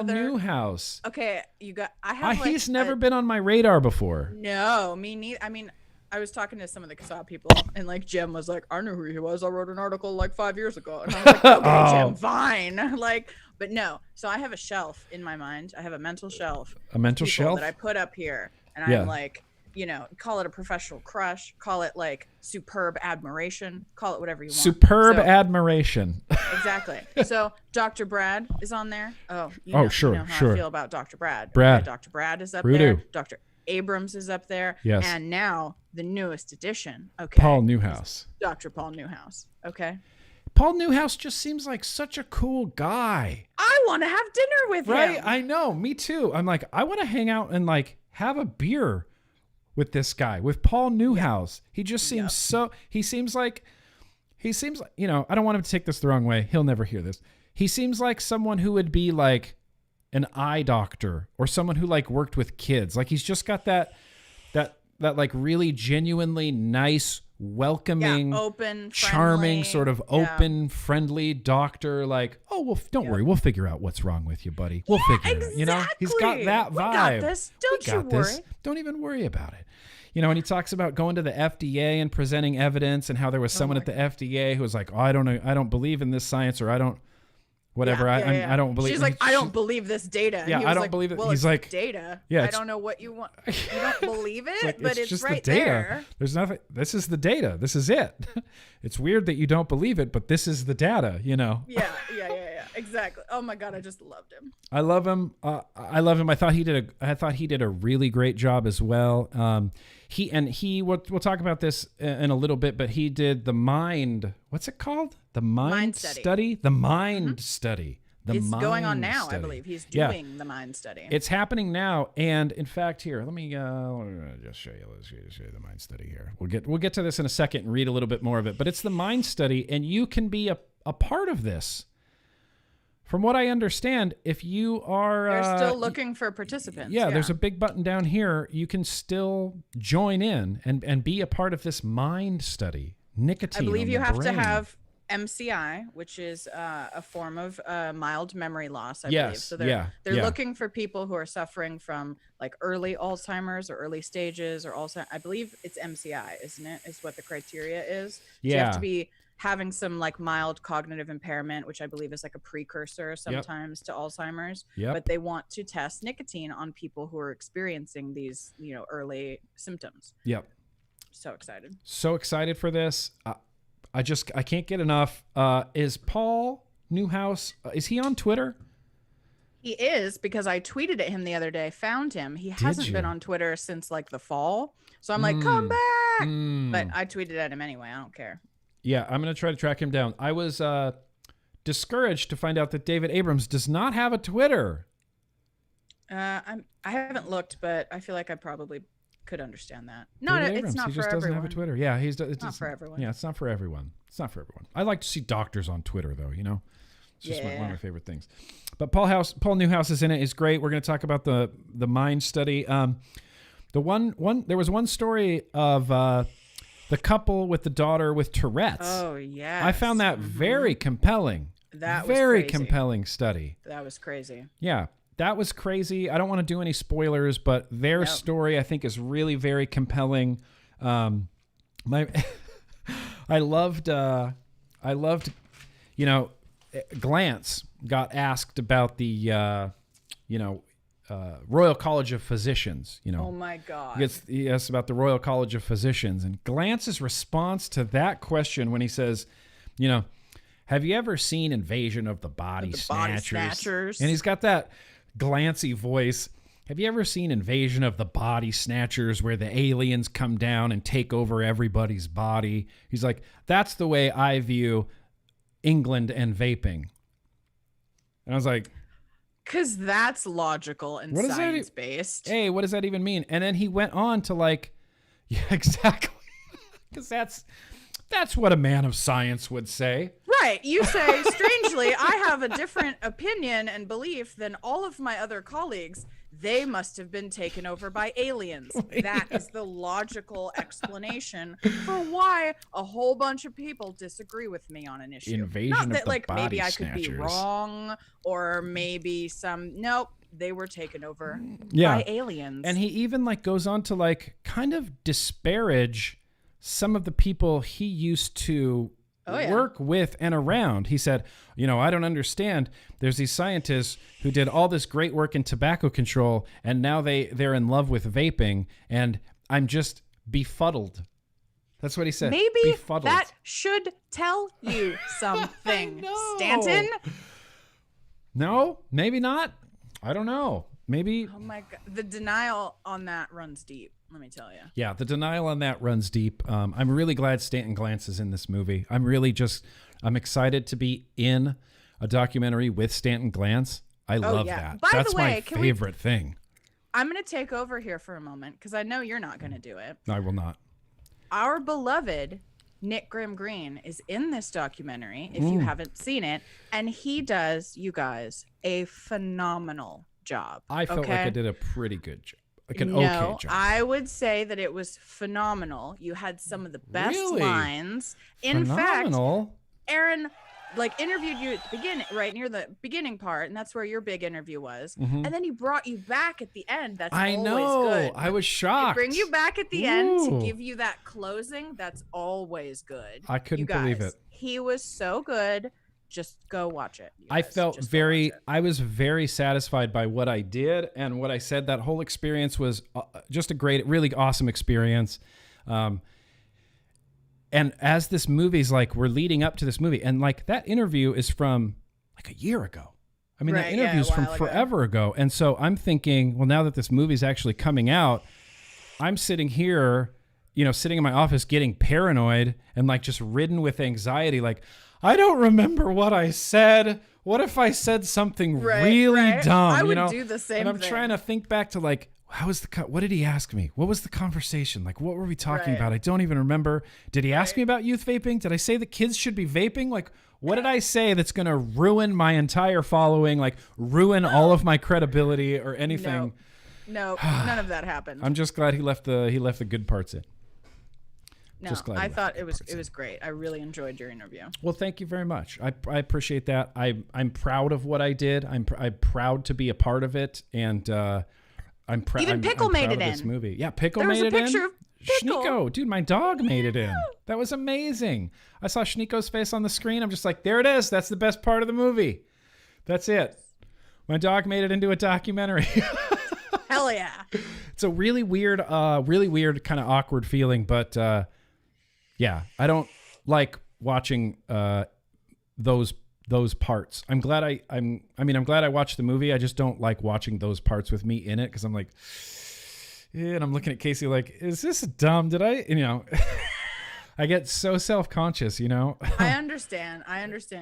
Newhouse. Okay, he's never been on my radar before. No, me neither. I mean, I was talking to some of the Casaa people, and like Jim was like, I knew who he was. I wrote an article like 5 years ago. And I was like, okay, Jim, fine. Like, but no. So I have a shelf in my mind. I have a mental shelf. A mental shelf? That I put up here. And I'm like, you know, call it a professional crush, call it like superb admiration, call it whatever you want. Superb admiration. Exactly. So Dr. Brad is on there. Sure. You know how I feel about Dr. Brad. Okay, Dr. Brad is up there. Dr. Abrams is up there. Yes. And now the newest addition. Okay. Paul Newhouse. Dr. Paul Newhouse. Okay. Paul Newhouse just seems like such a cool guy. I want to have dinner with him. Right? I know. Me too. I'm like, I want to hang out and like have a beer with this guy, with Paul Newhouse. He just seems he seems like, you know, I don't want him to take this the wrong way. He'll never hear this. He seems like someone who would be like an eye doctor or someone who like worked with kids. Like he's just got that like really genuinely nice, welcoming, open, charming, friendly, sort of open, friendly doctor. Like, oh, well, don't worry. We'll figure out what's wrong with you, buddy. We'll figure it out. You know, he's got that vibe. We got this. Don't you worry. Don't even worry about it. You know, and he talks about going to the FDA and presenting evidence and how there was someone at the FDA who was like, oh, I don't believe in this science, or I don't, whatever. I don't believe. She's like, I don't believe this data. Yeah, I don't believe it. Well, he's like, data. Yeah, I don't know what you want. You don't believe it, like, but it's just right the data. there. There's nothing. This is the data. This is it. It's weird that you don't believe it, but this is the data. You know. Yeah. Exactly. Oh my God, I just loved him. I love him. I thought he did a really great job as well. We'll talk about this in a little bit, but he did the mind. What's it called? The mind study. The mind study. It's going on now, I believe. He's doing the mind study. It's happening now, and in fact, here, let me just show you. Let's show you the mind study here. We'll get to this in a second and read a little bit more of it. But it's the mind study, and you can be a part of this From what I understand, if you are... They're still looking for participants. Yeah, there's a big button down here. You can still join in and be a part of this mind study. Nicotine. I believe on you the have brain. to have MCI, which is a form of mild memory loss, I believe. So they're looking for people who are suffering from like early Alzheimer's or early stages or Alzheimer's. I believe it's MCI, isn't it? Is what the criteria is. Yeah. So you have to be having some like mild cognitive impairment, which I believe is like a precursor sometimes to Alzheimer's. But they want to test nicotine on people who are experiencing these, early symptoms. Yep. So excited. So excited for this. I can't get enough. Is Paul Newhouse, is he on Twitter? He is, because I tweeted at him the other day, found him. He hasn't been on Twitter since like the fall. So I'm like, come back. But I tweeted at him anyway. I don't care. Yeah, I'm going to try to track him down. I was discouraged to find out that David Abrams does not have a Twitter. I haven't looked, but I feel like I probably could understand that. It's not he for just everyone. Doesn't have a Twitter. Yeah, it's not for everyone. Yeah, it's not for everyone. It's not for everyone. I like to see doctors on Twitter, though. It's just one of my favorite things. But Paul Newhouse is in it. Is great. We're going to talk about the mind study. There was one story of the couple with the daughter with Tourette's. Oh yeah. I found that very compelling. That was very crazy. compelling study. That was crazy. Yeah. That was crazy. I don't want to do any spoilers, but their story I think is really very compelling. I loved, Glance got asked about the, Royal College of Physicians. Oh my God. He asked about the Royal College of Physicians, and Glance's response to that question when he says, have you ever seen Invasion of the Body Snatchers? And he's got that glancy voice. Have you ever seen Invasion of the Body Snatchers, where the aliens come down and take over everybody's body? He's like, that's the way I view England and vaping. And I was like, because that's logical and science-based. Hey, what does that even mean? And then he went on to yeah, exactly. Because that's what a man of science would say. Right. You say, strangely, I have a different opinion and belief than all of my other colleagues. They must have been taken over by aliens. That is the logical explanation for why a whole bunch of people disagree with me on an issue. Invasion of the Body maybe I Snatchers. could be wrong, or maybe nope, they were taken over by aliens. And he even goes on to kind of disparage some of the people he used to work with and around. He said, I don't understand. There's these scientists who did all this great work in tobacco control, and now they're in love with vaping, and I'm just befuddled. That's what he said. Maybe befuddled. That should tell you something, Stanton. No, maybe not. I don't know. Maybe. Oh my God. The denial on that runs deep. Let me tell you. Yeah, the denial on that runs deep. I'm really glad Stanton Glance is in this movie. I'm excited to be in a documentary with Stanton Glance. I love that. That's my favorite thing. I'm going to take over here for a moment because I know you're not going to do it. I will not. Our beloved Nick GrimmGreen is in this documentary, if you haven't seen it, and he does, you guys, a phenomenal job. I felt like I did a pretty good job. Okay job. I would say that it was phenomenal. You had some of the best lines. In fact, Aaron interviewed you at the beginning, right near the beginning part, and that's where your big interview was. And then he brought you back at the end. That's always good. I was shocked. They bring you back at the end to give you that closing. That's always good. I couldn't believe it. He was so good. Just go watch it. I was very satisfied by what I did and what I said. That whole experience was just a great, really awesome experience. And as this movie's we're leading up to this movie, and that interview is from a year ago. I mean, that interview is from forever ago. And so I'm thinking, well, now that this movie's actually coming out, I'm sitting here, sitting in my office getting paranoid and just ridden with anxiety. I don't remember what I said. What if I said something really dumb? I would do the same And I'm thing. trying to think back to what did he ask me? What was the conversation? Like, what were we talking Right. about? I don't even remember. Did he ask me about youth vaping? Did I say that kids should be vaping? Like, what did I say that's going to ruin my entire following, like ruin all of my credibility or anything? No, none of that happened. I'm just glad he left the good parts in. No, I thought it was great. I really enjoyed your interview. Well, thank you very much. I appreciate that. I'm proud of what I did. I'm proud to be a part of it, and I'm proud. Even Pickle made it in this movie. Yeah, Pickle there was made a it picture in. of Pickle. Schneeko, dude, my dog made it in. That was amazing. I saw Schneeko's face on the screen. I'm just like, there it is. That's the best part of the movie. That's it. My dog made it into a documentary. Hell yeah. It's a really weird, kind of awkward feeling, but yeah, I don't like watching those parts. I'm glad I'm glad I watched the movie. I just don't like watching those parts with me in it because I'm like, yeah, and I'm looking at Casey like, is this dumb? Did I, I get so self-conscious, I understand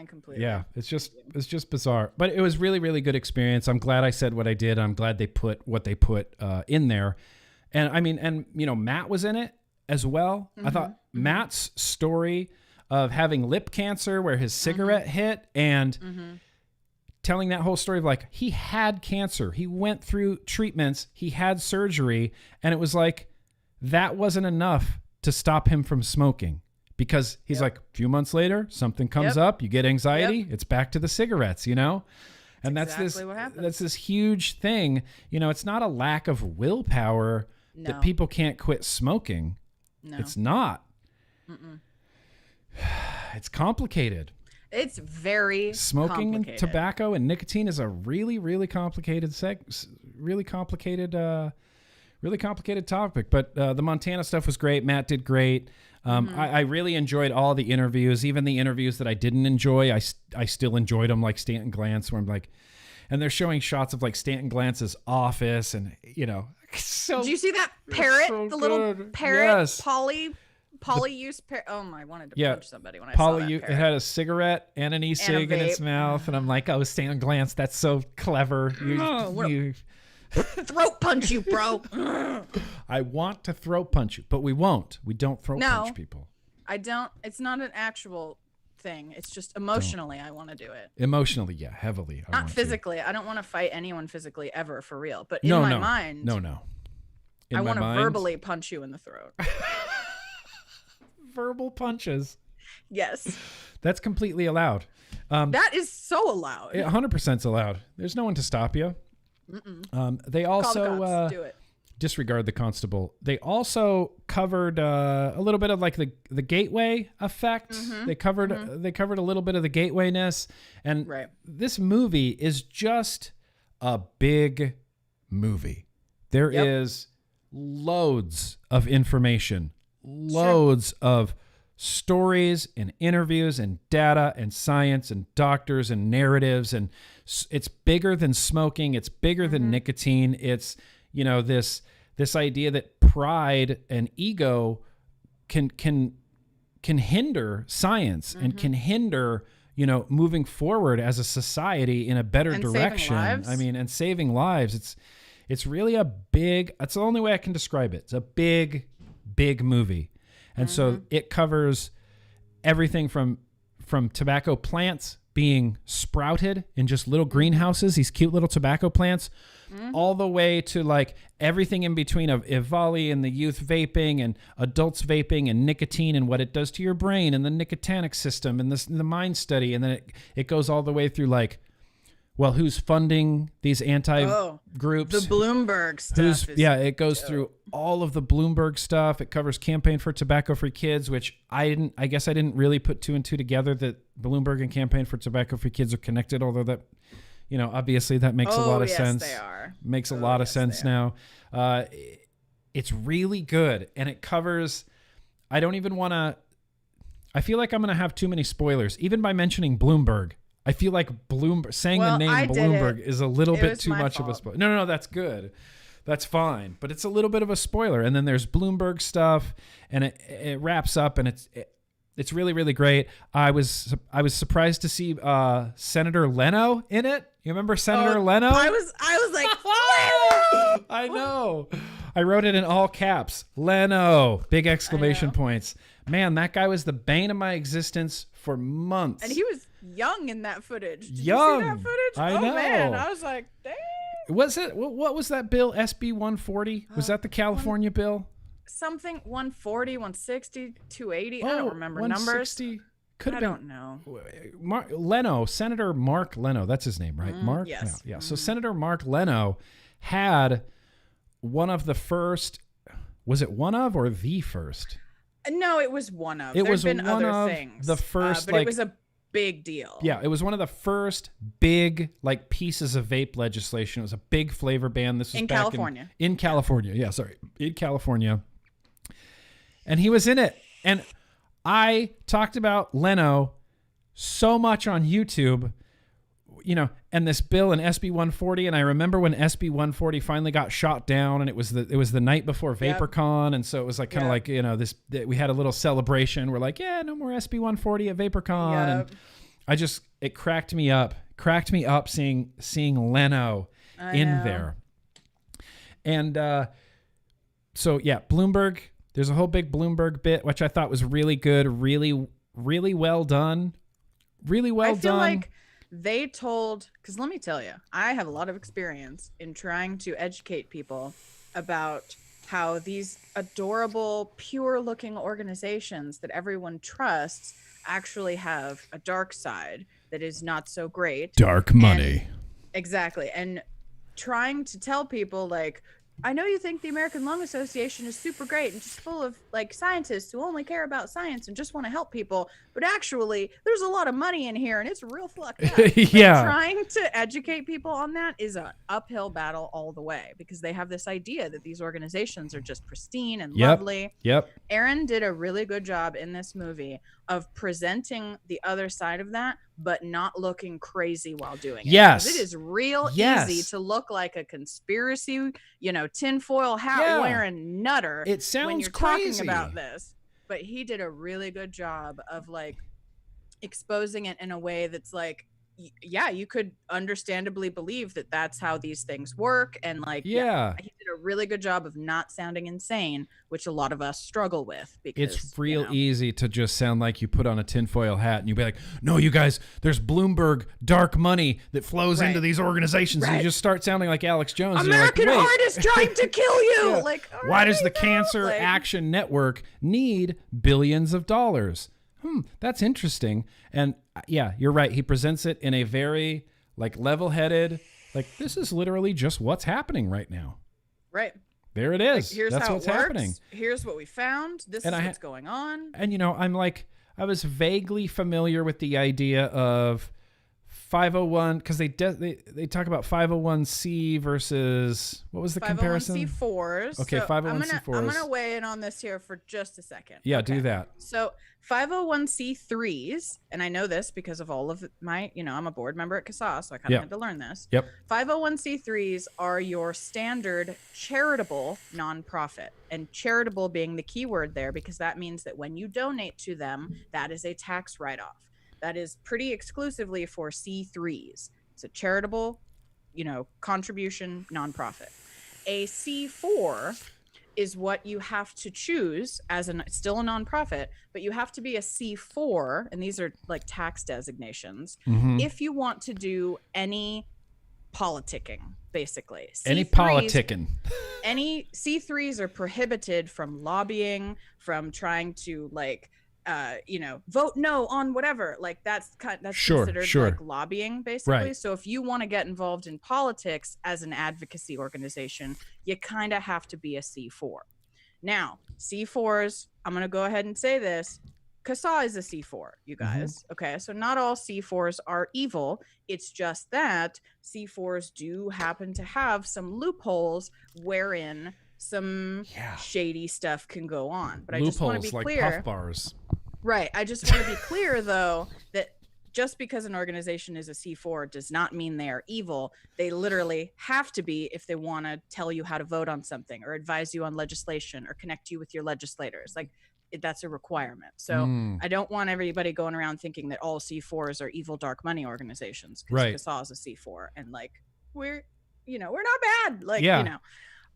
completely. Yeah, it's just bizarre. But it was really, really good experience. I'm glad I said what I did. I'm glad they put what they put in there. And Matt was in it as well. I thought Matt's story of having lip cancer where his cigarette hit and telling that whole story of like, he had cancer. He went through treatments. He had surgery. And it was like, that wasn't enough to stop him from smoking because he's like, a few months later, something comes up, you get anxiety. It's back to the cigarettes, and that's this huge thing. It's not a lack of willpower that people can't quit smoking. No. It's not. It's complicated. It's very smoking and tobacco and nicotine is a really, really complicated really complicated topic. But the Montana stuff was great. Matt did great. I really enjoyed all the interviews, even the interviews that I didn't enjoy. I still enjoyed them, like Stanton Glantz, where I'm like, and they're showing shots of like Stanton Glantz's office, and so. Did you see that parrot? So the little good. parrot, Yes. polyuse parrot. Oh my! I wanted to punch somebody when I saw that parrot. It had a cigarette and an e-cig in its mouth, and I'm like, oh, Stanton Glantz, that's so clever. You throat punch you, bro. I want to throat punch you, but we won't. We don't throat punch people. I don't. It's not an actual thing. It's just emotionally I want to do it. Emotionally, yeah, heavily. Not physically. I don't want to fight anyone physically ever, for real. But in my mind, no. I want to verbally punch you in the throat. Verbal punches. Yes. That's completely allowed. That is so allowed. 100% allowed. There's no one to stop you. They also Call the cops. Do it. Disregard the constable. They also covered a little bit of like the gateway effect. They covered a little bit of the gatewayness, and this movie is just a big movie. There is loads of information, loads of stories and interviews and data and science and doctors and narratives, and it's bigger than smoking. It's bigger than nicotine. It's this idea that pride and ego can hinder science and can hinder moving forward as a society in a better direction. And saving lives. It's really a big. That's the only way I can describe it. It's a big movie, and so it covers everything from tobacco plants being sprouted in just little greenhouses, these cute little tobacco plants, all the way to like everything in between of EVALI and the youth vaping and adults vaping and nicotine and what it does to your brain and the nicotinic system and the mind study. And then it goes all the way through like, well, who's funding these anti-groups? The Bloomberg stuff. It goes through all of the Bloomberg stuff. It covers Campaign for Tobacco-Free Kids, which I guess I didn't really put two and two together that Bloomberg and Campaign for Tobacco-Free Kids are connected, although that, obviously that makes a lot of sense. They are. Makes a lot of sense now. It's really good, and it covers, I don't even want to, I feel like I'm going to have too many spoilers, even by mentioning Bloomberg. I feel like saying the name Bloomberg is a little bit too much of a spoiler. No, that's good. That's fine. But it's a little bit of a spoiler. And then there's Bloomberg stuff, and it wraps up, and It's really, really great. I was surprised to see Senator Leno in it. You remember Senator Leno? I was like, Leno! I know. I wrote it in all caps. Leno. Big exclamation points. Man, that guy was the bane of my existence for months. And he was young in that footage. Did young. you see that footage? I know. Man, I was like, dang. Was it? What was that bill? SB 140? Was that the California bill? Something 140, 160, 280. I don't remember 160? numbers. Could have been. I don't know. Leno, Senator Mark Leno. That's his name, right? Mark? Yes. Yeah. So Senator Mark Leno had one of the first, was it one of or the first? No, it was one of. It was been one other of things, the first, but it was a big deal. Yeah, it was one of the first big pieces of vape legislation. It was a big flavor ban. This was in back California. In California. Yeah, sorry. In California. And he was in it. And I talked about Leno so much on YouTube, and this bill in SB 140. And I remember when SB 140 finally got shot down, and it was the night before VaporCon. And so it was like kind of like, we had a little celebration. We're like, yeah, no more SB 140 at VaporCon. And it cracked me up seeing Leno in there. And so, yeah, Bloomberg. There's a whole big Bloomberg bit, which I thought was really good, really, really well done. Really well done. I feel like they told, because let me tell you, I have a lot of experience in trying to educate people about how these adorable, pure-looking organizations that everyone trusts actually have a dark side that is not so great. Dark money. Exactly. And trying to tell people, like, I know you think the American Lung Association is super great and just full of like scientists who only care about science and just want to help people, but actually there's a lot of money in here and it's real fucked up. Yeah. Trying to educate people on that is an uphill battle all the way because they have this idea that these organizations are just pristine and lovely. Yep. Aaron did a really good job in this movie of presenting the other side of that, but not looking crazy while doing it. Yes. It is real easy to look like a conspiracy, tinfoil hat wearing nutter. It sounds when you're crazy. Talking about this. But he did a really good job of like exposing it in a way that's like, yeah, you could understandably believe that that's how these things work. And like, he did a really good job of not sounding insane, which a lot of us struggle with. Because it's real easy to just sound like you put on a tinfoil hat and you be like, no, you guys, there's Bloomberg dark money that flows into these organizations. And you just start sounding like Alex Jones. American Heart is trying to kill you. Like, why does the Cancer Action Network need billions of dollars? That's interesting. And yeah, you're right. He presents it in a very like level-headed, like this is literally just what's happening right now. Right. There it is. Like, here's That's how what's it works. happening. Here's what we found. This is what's going on. And I'm like, I was vaguely familiar with the idea of 501 because they talk about 501c versus what was the comparison? 501c4s. Okay, 501c4s. I'm gonna weigh in on this here for just a second. Yeah, do that. So 501c3s, and I know this because of all of my, I'm a board member at Casaa, so I kind of had to learn this. Yep. 501c3s are your standard charitable nonprofit, and charitable being the key word there because that means that when you donate to them, that is a tax write-off. That is pretty exclusively for C3s. It's a charitable, contribution nonprofit. A C4 is what you have to choose as still a nonprofit, but you have to be a C4, and these are like tax designations, if you want to do any politicking, basically. Any politicking. Any C3s are prohibited from lobbying, from trying to vote no on whatever. Like that's considered like lobbying, basically. Right. So if you want to get involved in politics as an advocacy organization, you kind of have to be a C4. Now, C4s, I'm going to go ahead and say this. Casaa is a C4, you guys. Okay, so not all C4s are evil. It's just that C4s do happen to have some loopholes wherein some shady stuff can go on. But loopholes, I just want to be clear. Like puff bars. Right. I just want to be clear, though, that just because an organization is a C4 does not mean they are evil. They literally have to be if they want to tell you how to vote on something or advise you on legislation or connect you with your legislators. Like that's a requirement. So I don't want everybody going around thinking that all C4s are evil dark money organizations, because Right. Casaa is a C4, and like we're not bad, like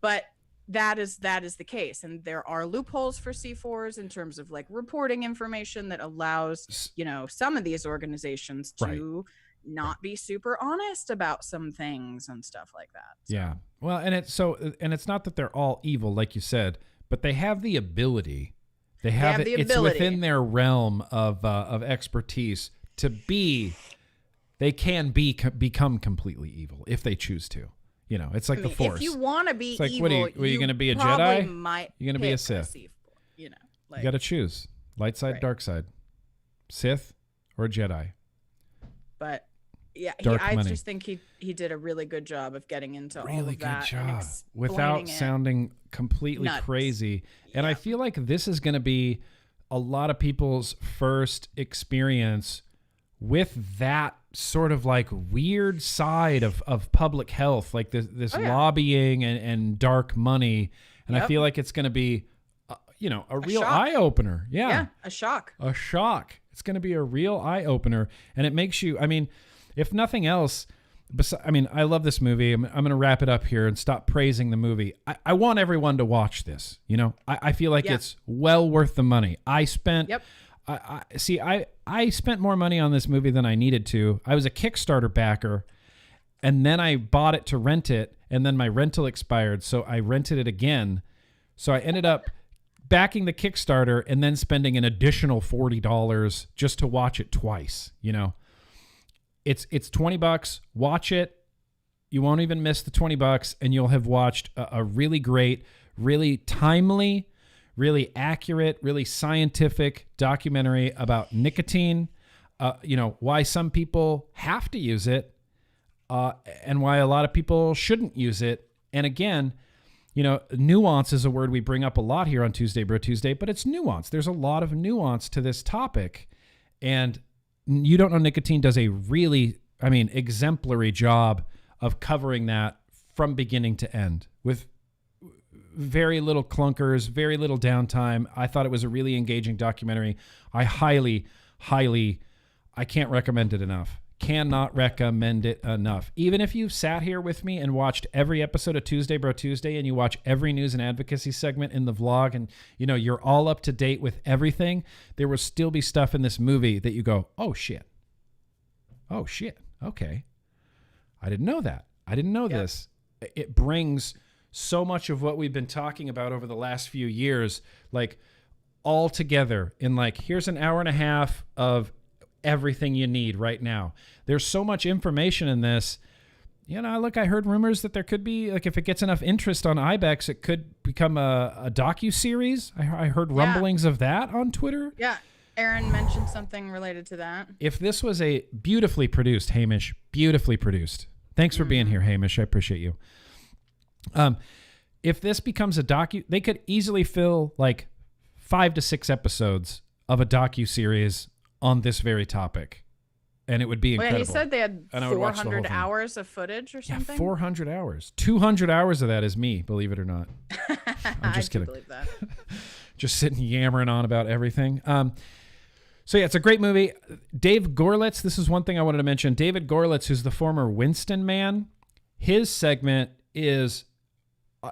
but that is the case, and there are loopholes for C4s in terms of like reporting information that allows some of these organizations to not be super honest about some things and stuff like that. So. Yeah. Well, and it's not that they're all evil, like you said, but they have the ability. They have it. It's within their realm of expertise to be. They can become completely evil if they choose to. You know, it's like the Force. If you want to be like, evil, what are you going to be a Jedi? You're going to be a Sith. You got to choose light side, dark side, Sith or Jedi. But yeah, I just think he did a really good job of getting into all of that. Really good job without sounding completely crazy. And I feel like this is going to be a lot of people's first experience with that sort of like weird side of public health, like this lobbying and dark money. And I feel like it's going to be, a real eye opener. Yeah. A shock. It's going to be a real eye opener. And it makes you, if nothing else, I love this movie. I'm going to wrap it up here and stop praising the movie. I want everyone to watch this. I feel like it's well worth the money. I spent, I spent more money on this movie than I needed to. I was a Kickstarter backer, and then I bought it to rent it, and then my rental expired, so I rented it again. So I ended up backing the Kickstarter and then spending an additional $40 just to watch it twice. It's $20. Watch it. You won't even miss the $20, and you'll have watched a really great, really timely, really accurate, really scientific documentary about nicotine, why some people have to use it, and why a lot of people shouldn't use it. And again, nuance is a word we bring up a lot here on Tuesday Bro Tuesday, but it's nuance. There's a lot of nuance to this topic, and You Don't Know Nicotine does a really, exemplary job of covering that from beginning to end with very little clunkers, very little downtime. I thought it was a really engaging documentary. I can't recommend it enough. Cannot recommend it enough. Even if you've sat here with me and watched every episode of Tuesday Bro Tuesday, and you watch every news and advocacy segment in the vlog, and you're all up to date with everything, there will still be stuff in this movie that you go, oh shit, okay, I didn't know that. I didn't know this. It brings so much of what we've been talking about over the last few years, like all together in like, here's an hour and a half of everything you need right now. There's so much information in this. Look, I heard rumors that there could be, like, if it gets enough interest on Ibex, it could become a docu-series. I heard rumblings of that on Twitter. Yeah. Aaron mentioned something related to that. If this was a beautifully produced, Hamish, beautifully produced. Thanks for being here, Hamish. I appreciate you. If this becomes a docu, they could easily fill like 5 to 6 episodes of a docu-series on this very topic, and it would be incredible. He said they had 400 hours of footage or something. Yeah, 400 hours. 200 hours of that is me, believe it or not. I'm just kidding. Believe that. Just sitting yammering on about everything. So yeah, it's a great movie. Dave Gorlitz, this is one thing I wanted to mention. David Gorlitz, who's the former Winston man, his segment is,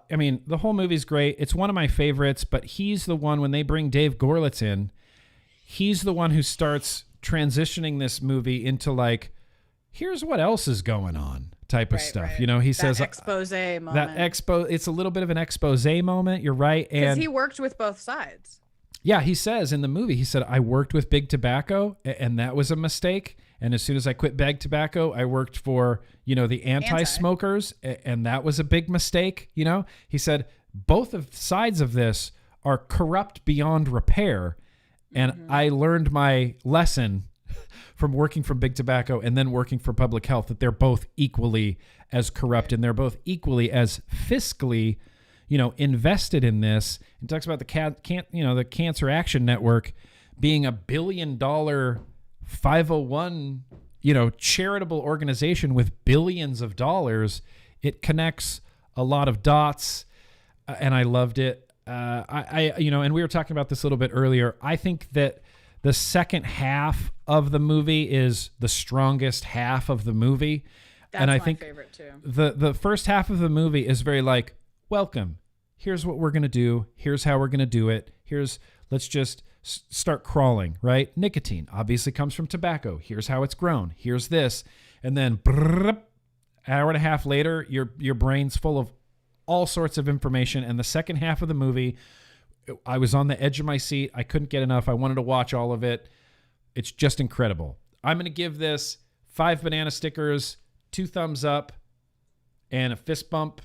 the whole movie's great. It's one of my favorites, but he's the one, when they bring Dave Gorlitz in, he's the one who starts transitioning this movie into like, here's what else is going on type of stuff. Right. He says expose moment. It's a little bit of an expose moment. You're right. Because he worked with both sides. Yeah, he says in the movie, he said, I worked with Big Tobacco, and that was a mistake. And as soon as I quit Big Tobacco, I worked for, the anti-smokers, and that was a big mistake. He said, both of sides of this are corrupt beyond repair. And I learned my lesson from working for Big Tobacco and then working for public health, that they're both equally as corrupt, and they're both equally as fiscally, invested in this. And talks about the Cancer Action Network being $1 billion 501, charitable organization with billions of dollars. It connects a lot of dots, and I loved it. and we were talking about this a little bit earlier. I think that the second half of the movie is the strongest half of the movie. That's and I my think favorite too. The first half of the movie is very like, welcome. Here's what we're going to do. Here's how we're going to do it. Let's just start crawling, right? Nicotine obviously comes from tobacco. Here's how it's grown. Here's this. And then hour and a half later, your brain's full of all sorts of information. And the second half of the movie, I was on the edge of my seat. I couldn't get enough. I wanted to watch all of it. It's just incredible. I'm going to give this 5 banana stickers, 2 thumbs up, and a fist bump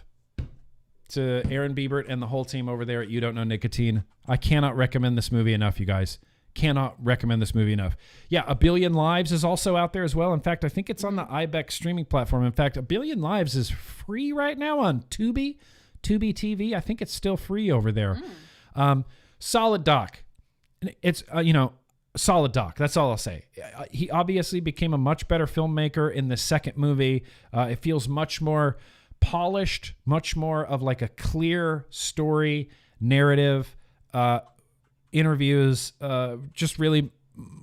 to Aaron Biebert and the whole team over there at You Don't Know Nicotine. I cannot recommend this movie enough, you guys. Cannot recommend this movie enough. Yeah, A Billion Lives is also out there as well. In fact, I think it's on the Ibex streaming platform. In fact, A Billion Lives is free right now on Tubi TV. I think it's still free over there. Solid doc. It's, solid doc. That's all I'll say. He obviously became a much better filmmaker in the second movie. It feels much more polished, much more of like a clear story, narrative, interviews, just really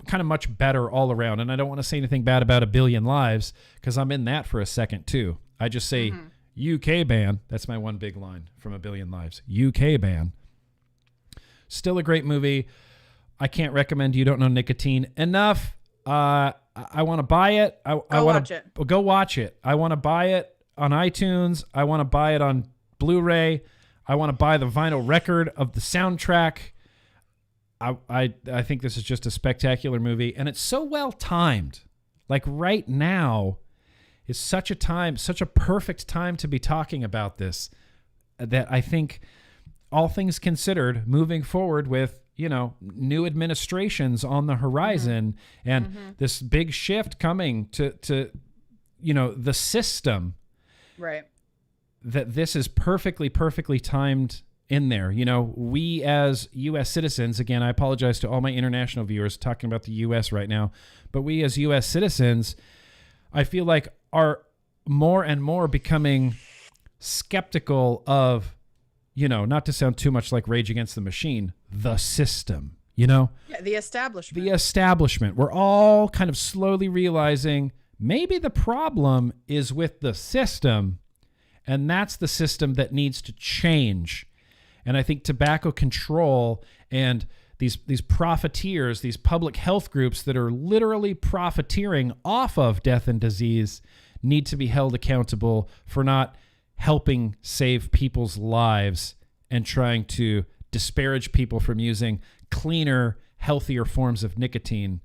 kind of much better all around. And I don't want to say anything bad about A Billion Lives because I'm in that for a second too. I just say UK ban. That's my one big line from A Billion Lives. UK ban. Still a great movie. I can't recommend You Don't Know Nicotine enough. I want to buy it. Go watch it. I want to buy it on iTunes. I want to buy it on Blu-ray. I want to buy the vinyl record of the soundtrack. I think this is just a spectacular movie, and it's so well timed. Like right now is such a perfect time to be talking about this, that I think all things considered, moving forward with, new administrations on the horizon and this big shift coming to the system, right? That this is perfectly timed in there. We as U.S. citizens, again, I apologize to all my international viewers talking about the U.S. right now, but we as U.S. citizens, I feel like are more and more becoming skeptical of, not to sound too much like Rage Against the Machine, the system, Yeah, the establishment. The establishment. We're all kind of slowly realizing maybe the problem is with the system, and that's the system that needs to change. And I think tobacco control and these profiteers, these public health groups that are literally profiteering off of death and disease need to be held accountable for not helping save people's lives and trying to disparage people from using cleaner, healthier forms of nicotine.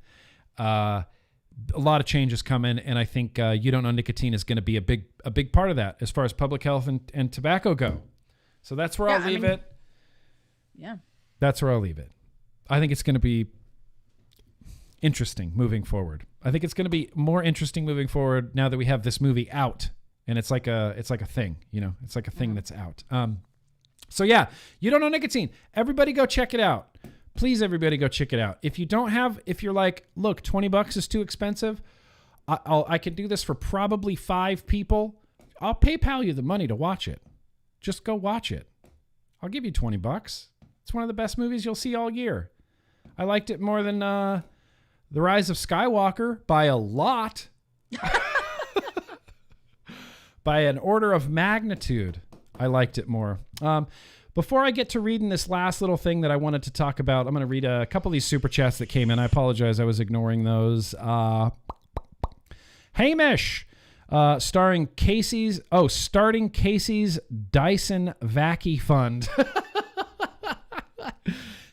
A lot of changes coming, and I think You Don't Know Nicotine is going to be a big part of that as far as public health and tobacco go. So that's where I'll leave it. Yeah. That's where I'll leave it. I think it's going to be interesting moving forward. I think it's going to be more interesting moving forward now that we have this movie out, and it's like a thing, it's like a thing that's out. So yeah, You Don't Know Nicotine. Everybody go check it out. Please, everybody go check it out. If you're like, look, $20 is too expensive. I can do this for probably 5 people. I'll PayPal you the money to watch it. Just go watch it. I'll give you $20. It's one of the best movies you'll see all year. I liked it more than The Rise of Skywalker by a lot. By an order of magnitude, I liked it more. Before I get to reading this last little thing that I wanted to talk about, I'm going to read a couple of these super chats that came in. I apologize. I was ignoring those. Hamish, starting Casey's Dyson Vacuum Fund.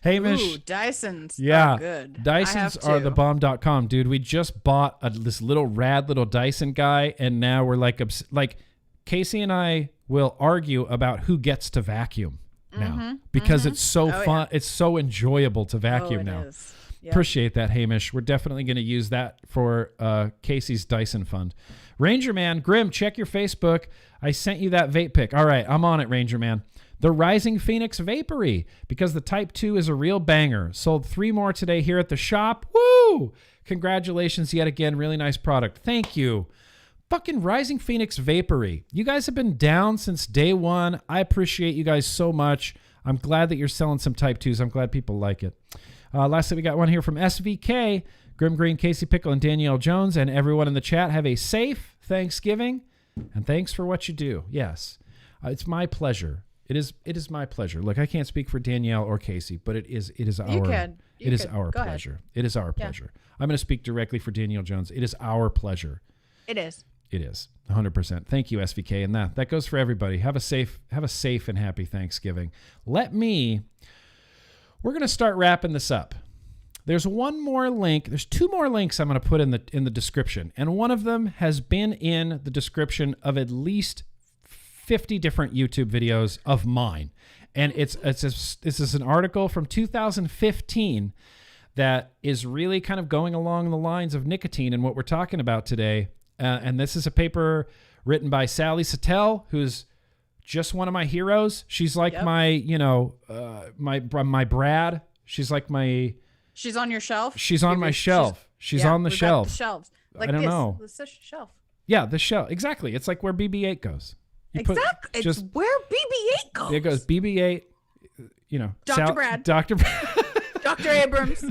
Hamish. Ooh, Dysons. Yeah. Are good. Dysons are the bomb.com, dude. We just bought this little rad little Dyson guy, and now we're like Casey and I will argue about who gets to vacuum now because it's so fun. Yeah. It's so enjoyable to vacuum now. Yep. Appreciate that, Hamish. We're definitely going to use that for Casey's Dyson Fund. Ranger Man, Grimm, check your Facebook. I sent you that vape pic. All right, I'm on it, Ranger Man. The Rising Phoenix Vapory, because the Type 2 is a real banger. Sold 3 more today here at the shop. Woo! Congratulations yet again. Really nice product. Thank you. Fucking Rising Phoenix Vapory. You guys have been down since day one. I appreciate you guys so much. I'm glad that you're selling some type 2s. I'm glad people like it. Lastly, we got one here from SVK. GrimmGreen, Casey Pickle, and Danielle Jones, and everyone in the chat. Have a safe Thanksgiving, and thanks for what you do. Yes, it's my pleasure. It is my pleasure. Look, I can't speak for Danielle or Casey, but it is our pleasure. It is our pleasure. I'm going to speak directly for Danielle Jones. It is our pleasure. It is. It is 100%. Thank you, SVK, and that goes for everybody. Have a safe and happy Thanksgiving. We're going to start wrapping this up. There's one more link. There's two more links I'm going to put in the description, and one of them has been in the description of at least 50 different YouTube videos of mine, and this is an article from 2015 that is really kind of going along the lines of nicotine and what we're talking about today. And this is a paper written by Sally Satel, who's just one of my heroes. She's like my Brad. She's like my. She's on your shelf. She's on my shelf. She's on the shelf. The shelves. Like I don't know. The shelf. Yeah, the shelf. Exactly. It's like where BB-8 goes. Exactly. It's where BB-8 goes. It goes BB-8. Dr. Brad. Dr. Dr. Abrams,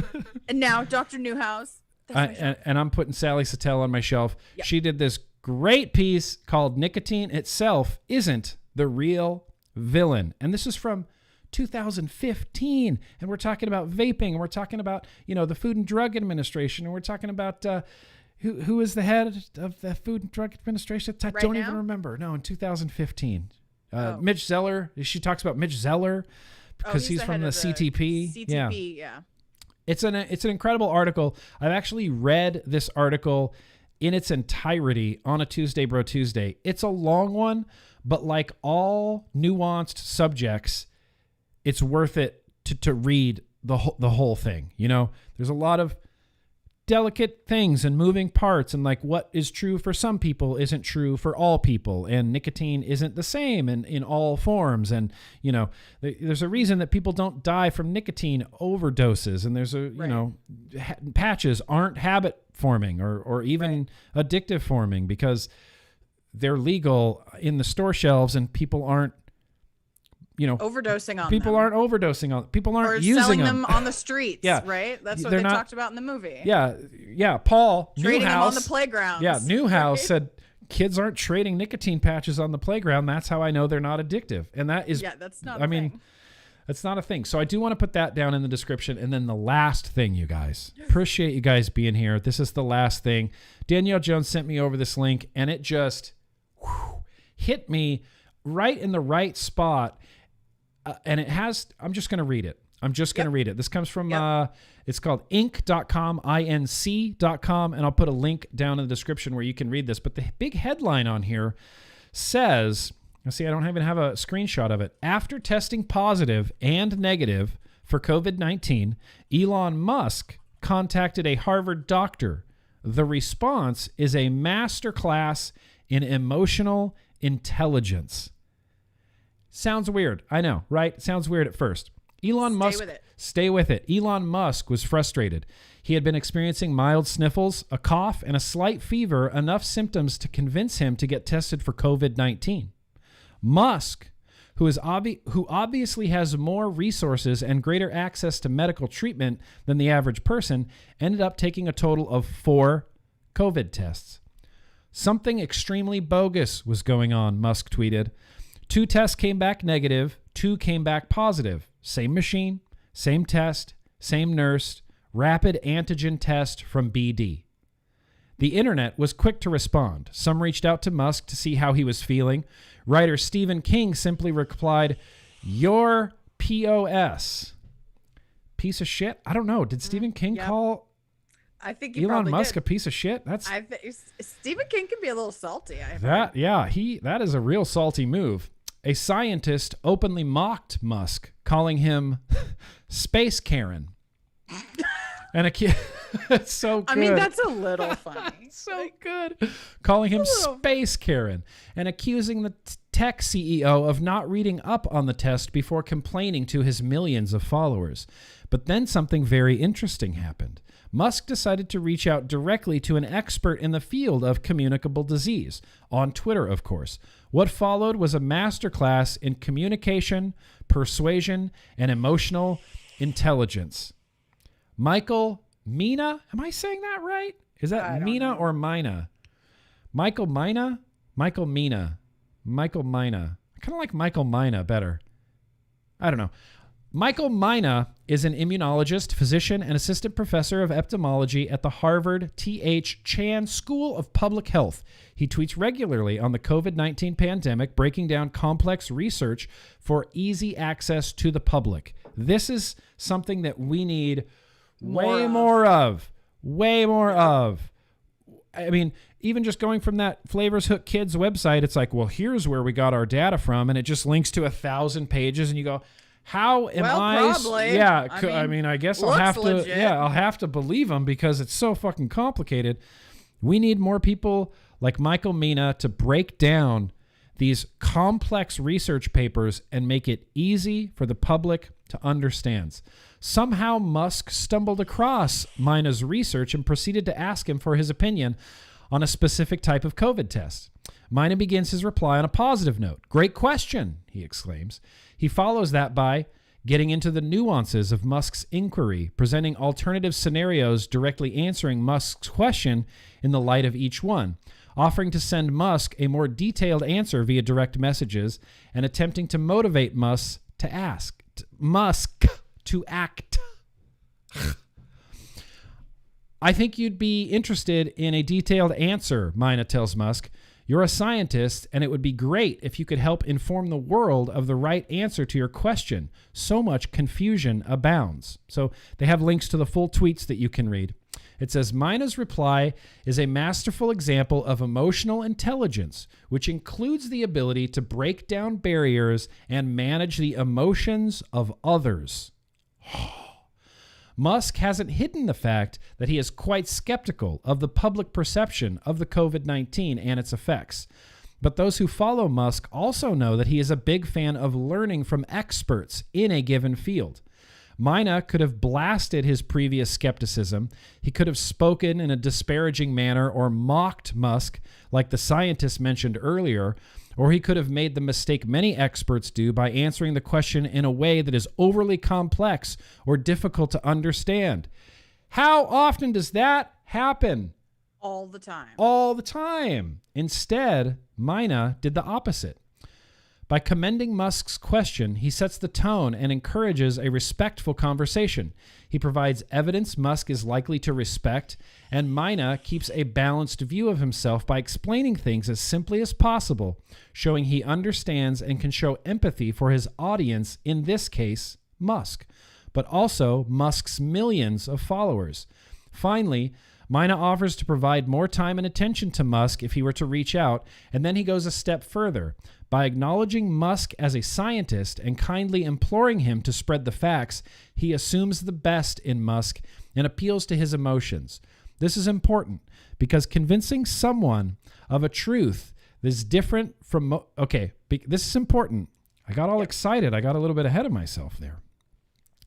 and now Dr. Newhouse. And I'm putting Sally Satel on my shelf. Yep. She did this great piece called "Nicotine Itself Isn't the Real Villain," and this is from 2015, and we're talking about vaping, and we're talking about the Food and Drug Administration, and we're talking about who is the head of the Food and Drug Administration? I don't even remember. No, in 2015, Mitch Zeller. She talks about Mitch Zeller because he's from the CTP. CTP, yeah. It's an incredible article. I've actually read this article in its entirety on a Tuesday Bro Tuesday. It's a long one, but like all nuanced subjects, it's worth it to read the whole thing. There's a lot of delicate things and moving parts, and like what is true for some people isn't true for all people, and nicotine isn't the same in all forms, and there's a reason that people don't die from nicotine overdoses, and there's patches aren't habit forming or even addictive forming because they're legal in the store shelves, and people aren't overdosing on people them. aren't overdosing on people aren't or using selling them on the streets. Yeah, right. That's what they talked about in the movie. Yeah. Paul trading Newhouse them on the playground. Yeah, Newhouse said kids aren't trading nicotine patches on the playground. That's how I know they're not addictive, and that is that's not. That's not a thing. So I do want to put that down in the description. And then the last thing, you guys, appreciate you guys being here. This is the last thing. Danielle Jones sent me over this link, and it just hit me right in the right spot. And it has, I'm just going to read it. Read it. This comes from, it's called inc.com, inc.com, and I'll put a link down in the description where you can read this. But the big headline on here says, see, I don't even have a screenshot of it. After testing positive and negative for COVID-19, Elon Musk contacted a Harvard doctor. The response is a masterclass in emotional intelligence. Sounds weird. I know, right? Sounds weird at first. Stay with it. Elon Musk was frustrated. He had been experiencing mild sniffles, a cough, and a slight fever, enough symptoms to convince him to get tested for COVID-19. Musk, who obviously has more resources and greater access to medical treatment than the average person, ended up taking a total of 4 COVID tests. Something extremely bogus was going on, Musk tweeted. 2 tests came back negative, 2 came back positive. Same machine, same test, same nurse, rapid antigen test from BD. The internet was quick to respond. Some reached out to Musk to see how he was feeling. Writer Stephen King simply replied, "Your POS." Piece of shit? I don't know. Did Stephen King call I think he Elon Musk did. a piece of shit? Stephen King can be a little salty. That is a real salty move. A scientist openly mocked Musk, calling him Space Karen. And it's so good. I mean, that's a little funny. So good. Calling him Space Karen and accusing the tech CEO of not reading up on the test before complaining to his millions of followers. But then something very interesting happened. Musk decided to reach out directly to an expert in the field of communicable disease, on Twitter, of course. What followed was a masterclass in communication, persuasion, and emotional intelligence. Michael Mina, am I saying that right? Is that Mina or Mina? Michael Mina? Michael Mina. Michael Mina. I kind of like Michael Mina better. I don't know. Michael Mina is an immunologist, physician, and assistant professor of ophthalmology at the Harvard T.H. Chan School of Public Health. He tweets regularly on the COVID-19 pandemic, breaking down complex research for easy access to the public. This is something that we need way more of. Way more of. I mean, even just going from that Flavors Hook Kids website, it's like, well, here's where we got our data from, and it just links to 1,000 pages, and you go, how am I? Probably. Yeah, I mean, I guess I'll have to. Legit. Yeah, I'll have to believe them because it's so fucking complicated. We need more people like Michael Mina to break down these complex research papers and make it easy for the public to understand. Somehow Musk stumbled across Mina's research and proceeded to ask him for his opinion on a specific type of COVID test. Mina begins his reply on a positive note. "Great question," he exclaims. He follows that by getting into the nuances of Musk's inquiry, presenting alternative scenarios directly answering Musk's question in the light of each one, offering to send Musk a more detailed answer via direct messages, and attempting to motivate Musk to act. "I think you'd be interested in a detailed answer," Mina tells Musk. "You're a scientist, and it would be great if you could help inform the world of the right answer to your question. So much confusion abounds." So they have links to the full tweets that you can read. It says, Mina's reply is a masterful example of emotional intelligence, which includes the ability to break down barriers and manage the emotions of others. Musk hasn't hidden the fact that he is quite skeptical of the public perception of the COVID-19 and its effects. But those who follow Musk also know that he is a big fan of learning from experts in a given field. Mina could have blasted his previous skepticism. He could have spoken in a disparaging manner or mocked Musk like the scientist mentioned earlier, or he could have made the mistake many experts do by answering the question in a way that is overly complex or difficult to understand. How often does that happen? All the time. All the time. Instead, Mina did the opposite. By commending Musk's question, he sets the tone and encourages a respectful conversation. He provides evidence Musk is likely to respect, and Mina keeps a balanced view of himself by explaining things as simply as possible, showing he understands and can show empathy for his audience, in this case, Musk, but also Musk's millions of followers. Finally, Mina offers to provide more time and attention to Musk if he were to reach out, and then he goes a step further. By acknowledging Musk as a scientist and kindly imploring him to spread the facts, he assumes the best in Musk and appeals to his emotions. This is important because convincing someone of a truth that is different from... this is important. I got all excited. I got a little bit ahead of myself there.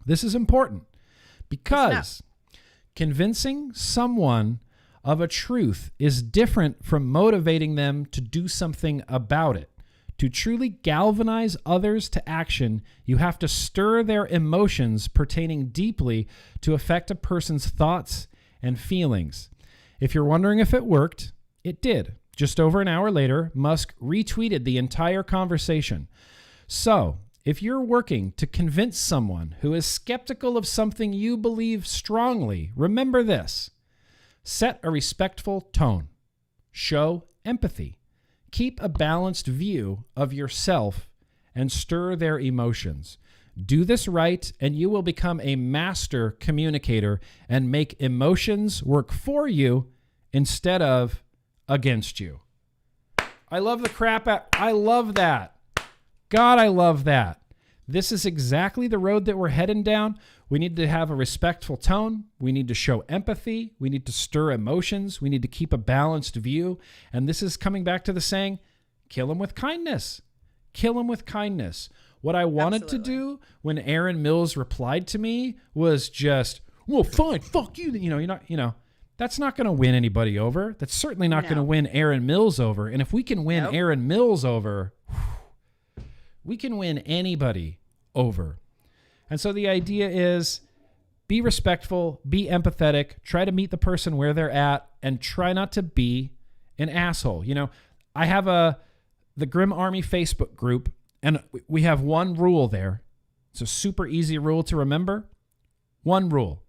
This is important because convincing someone of a truth is different from motivating them to do something about it. To truly galvanize others to action, you have to stir their emotions pertaining deeply to affect a person's thoughts and feelings. If you're wondering if it worked, it did. Just over an hour later, Musk retweeted the entire conversation. So, if you're working to convince someone who is skeptical of something you believe strongly, remember this. Set a respectful tone. Show empathy. Keep a balanced view of yourself and stir their emotions. Do this right, and you will become a master communicator and make emotions work for you instead of against you. I love the crap out. I love that. God, I love that. This is exactly the road that we're heading down. We need to have a respectful tone. We need to show empathy. We need to stir emotions. We need to keep a balanced view. And this is coming back to the saying, kill him with kindness. Kill him with kindness. What I wanted to do when Aaron Mills replied to me was just well, fine, fuck you. You're not, that's not going to win anybody over. That's certainly not going to win Aaron Mills over. And if we can win Aaron Mills over, we can win anybody over. And so the idea is be respectful, be empathetic, try to meet the person where they're at, and try not to be an asshole. I have the Grimm Army Facebook group, and we have one rule there. It's a super easy rule to remember. One rule.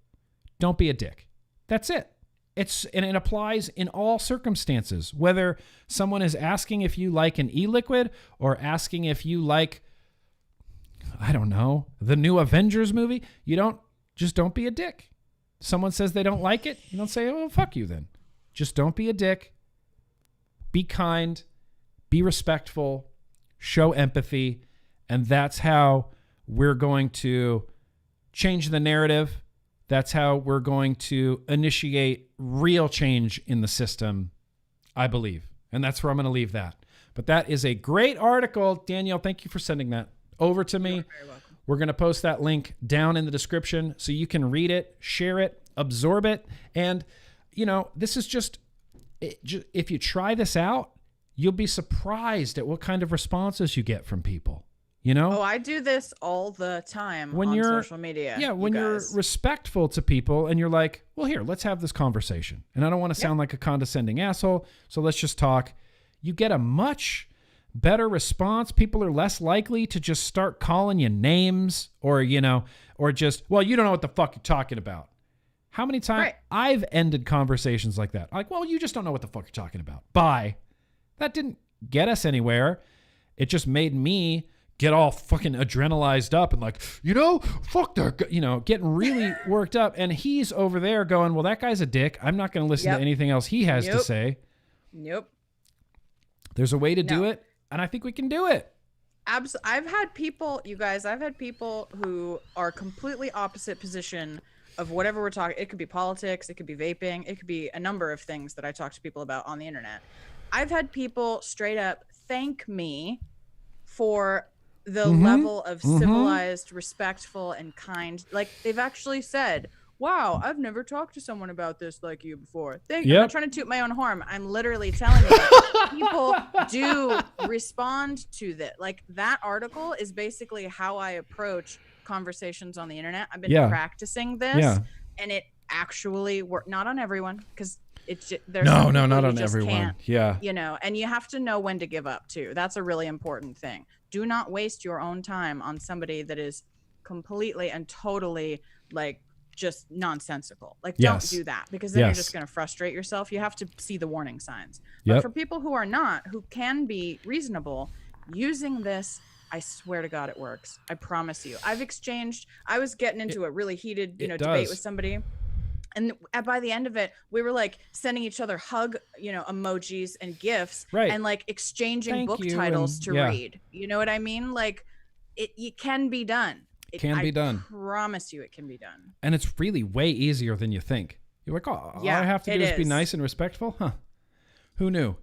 Don't be a dick. That's it. And it applies in all circumstances, whether someone is asking if you like an e-liquid or asking if you like, I don't know, the new Avengers movie. Just don't be a dick. Someone says they don't like it. You don't say, oh, fuck you then. Just don't be a dick. Be kind. Be respectful. Show empathy. And that's how we're going to change the narrative. That's how we're going to initiate real change in the system, I believe. And that's where I'm going to leave that. But that is a great article. Danielle, thank you for sending that over to me. You're very welcome. We're going to post that link down in the description so you can read it, share it, absorb it. And, this is just, if you try this out, you'll be surprised at what kind of responses you get from people. Oh, I do this all the time on social media. Yeah, when you're respectful to people and you're like, well, here, let's have this conversation. And I don't want to sound like a condescending asshole, so let's just talk. You get a much better response. People are less likely to just start calling you names or just, well, you don't know what the fuck you're talking about. How many times I've ended conversations like that? Like, well, you just don't know what the fuck you're talking about. Bye. That didn't get us anywhere. It just made me get all fucking adrenalized up and like, fuck that, getting really worked up. And he's over there going, well, that guy's a dick. I'm not going to listen to anything else he has to say. Nope. There's a way to do it, and I think we can do it. I've had people, you guys, who are completely opposite position of whatever we're talking. It could be politics. It could be vaping. It could be a number of things that I talk to people about on the internet. I've had people straight up thank me for the level of civilized, respectful, and kind. Like, they've actually said, wow, I've never talked to someone about this like you before. I'm not trying to toot my own horn. I'm literally telling you that people do respond to that. Like, that article is basically how I approach conversations on the internet. I've been practicing this, and it actually worked. Not on everyone, because it's just, there's not on everyone. And you have to know when to give up too. That's a really important thing. Do not waste your own time on somebody that is completely and totally like just nonsensical. Like, don't do that, because then you're just going to frustrate yourself. You have to see the warning signs. But for people who are not, who can be reasonable, using this, I swear to God, it works. I promise you. I was getting into a really heated, debate with somebody. And by the end of it, we were like sending each other hug, emojis and gifs, and like exchanging book titles to read. You know what I mean? Like, it can be done. It can be done. I promise you it can be done. And it's really way easier than you think. You're like, all I have to do is be nice and respectful? Huh. Who knew?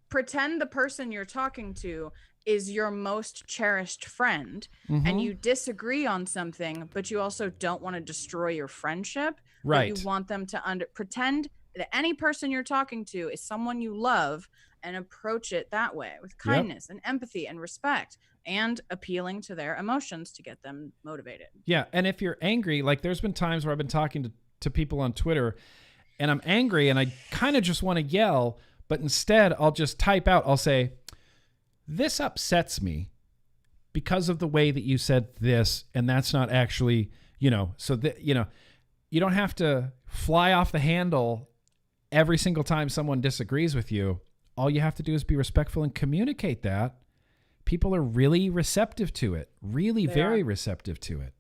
Pretend the person you're talking to is your most cherished friend, and you disagree on something, but you also don't want to destroy your friendship. Right. You want them to pretend that any person you're talking to is someone you love, and approach it that way with kindness and empathy and respect, and appealing to their emotions to get them motivated. Yeah. And if you're angry, like, there's been times where I've been talking to people on Twitter and I'm angry and I kind of just want to yell, but instead I'll just type out, I'll say, this upsets me because of the way that you said this. And that's not actually, so that, you don't have to fly off the handle every single time someone disagrees with you. All you have to do is be respectful and communicate that. People are really receptive to it. Really very receptive to it.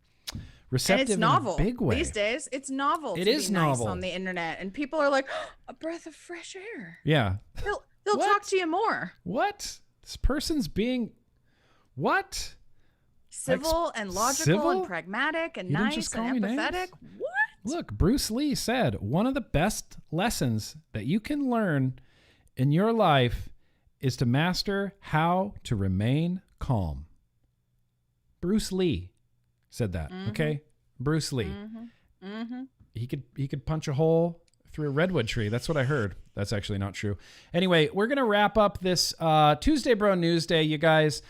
Receptive, and it's novel in a big way. These days, it's novel. It is novel on the internet, and people are like, oh, a breath of fresh air. Yeah. They'll talk to you more. What? This person's being what? Civil and logical and pragmatic and nice and empathetic. What? Look, Bruce Lee said one of the best lessons that you can learn in your life is to master how to remain calm. Bruce Lee said that, okay? Bruce Lee. he could punch a hole through a redwood tree. That's what I heard. That's actually not true. Anyway, we're going to wrap up this Tuesday Bro News Day, you guys.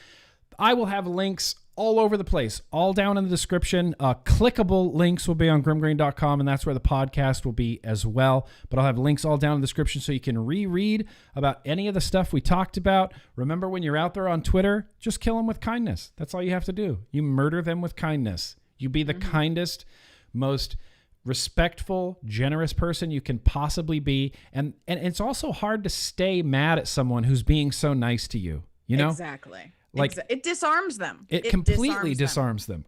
I will have links all over the place, all down in the description. Clickable links will be on GrimmGreen.com, and that's where the podcast will be as well. But I'll have links all down in the description so you can reread about any of the stuff we talked about. Remember, when you're out there on Twitter, just kill them with kindness. That's all you have to do. You murder them with kindness. You be the kindest, most respectful, generous person you can possibly be. And it's also hard to stay mad at someone who's being so nice to you. You know? Exactly. Like, it disarms them. It completely disarms them.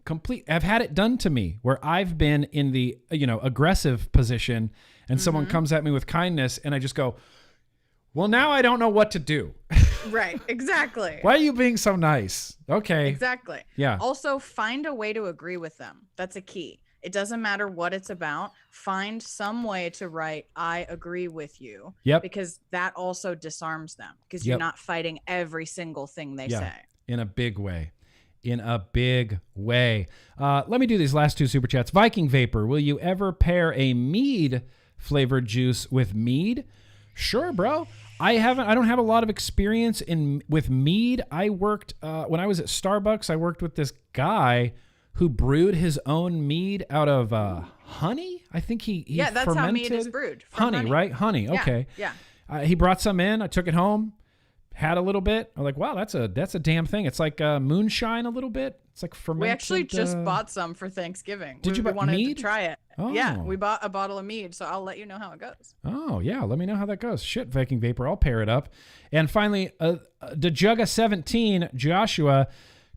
I've had it done to me where I've been in the, aggressive position and someone comes at me with kindness and I just go, well, now I don't know what to do. Right. Exactly. Why are you being so nice? Okay. Exactly. Yeah. Also, find a way to agree with them. That's a key. It doesn't matter what it's about. Find some way to write, I agree with you. Yep. Because that also disarms them because you're not fighting every single thing they say. In a big way. Let me do these last two super chats. Viking Vapor, will you ever pair a mead flavored juice with mead? Sure, bro. I don't have a lot of experience with mead. I worked when I was at Starbucks, I worked with this guy who brewed his own mead out of honey. I think he that's fermented how mead is brewed. Honey, right? Honey. Okay. Yeah. He brought some in. I took it home. Had a little bit. I'm like, wow, that's a damn thing. It's like moonshine a little bit. It's like fermented. We actually just bought some for Thanksgiving. Did you buy wanted mead? to try it. Oh. Yeah, we bought a bottle of mead, so I'll let you know how it goes. Oh, yeah. Let me know how that goes. Shit, Viking Vapor. I'll pair it up. And finally, DeJugga17, Joshua,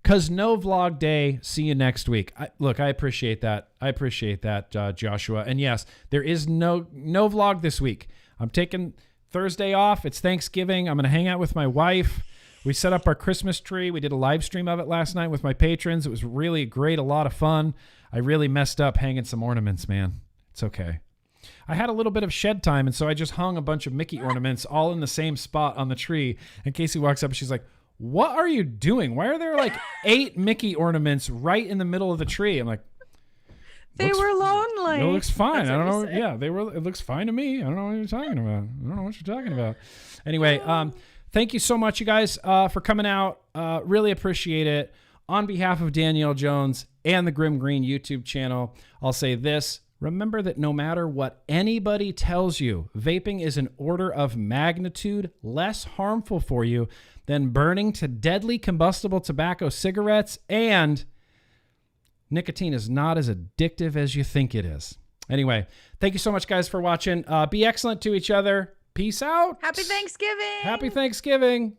because no vlog day. See you next week. I appreciate that. Joshua. And yes, there is no vlog this week. I'm taking Thursday off. It's Thanksgiving. I'm going to hang out with my wife. We set up our Christmas tree. We did a live stream of it last night with my patrons. It was really great. A lot of fun. I really messed up hanging some ornaments, man. It's okay. I had a little bit of shed time, and so I just hung a bunch of Mickey ornaments all in the same spot on the tree. And Casey walks up and she's like, what are you doing? Why are there like 8 Mickey ornaments right in the middle of the tree? I'm like, they were lonely. It looks fine. That's I don't know. what you say. Yeah, they were. It looks fine to me. I don't know what you're talking about. Anyway, thank you so much, you guys, for coming out. Really appreciate it. On behalf of Danielle Jones and the GrimmGreen YouTube channel, I'll say this. Remember that no matter what anybody tells you, vaping is an order of magnitude less harmful for you than burning to deadly combustible tobacco cigarettes, and nicotine is not as addictive as you think it is. Anyway, thank you so much, guys, for watching. Be excellent to each other. Peace out. Happy Thanksgiving. Happy Thanksgiving.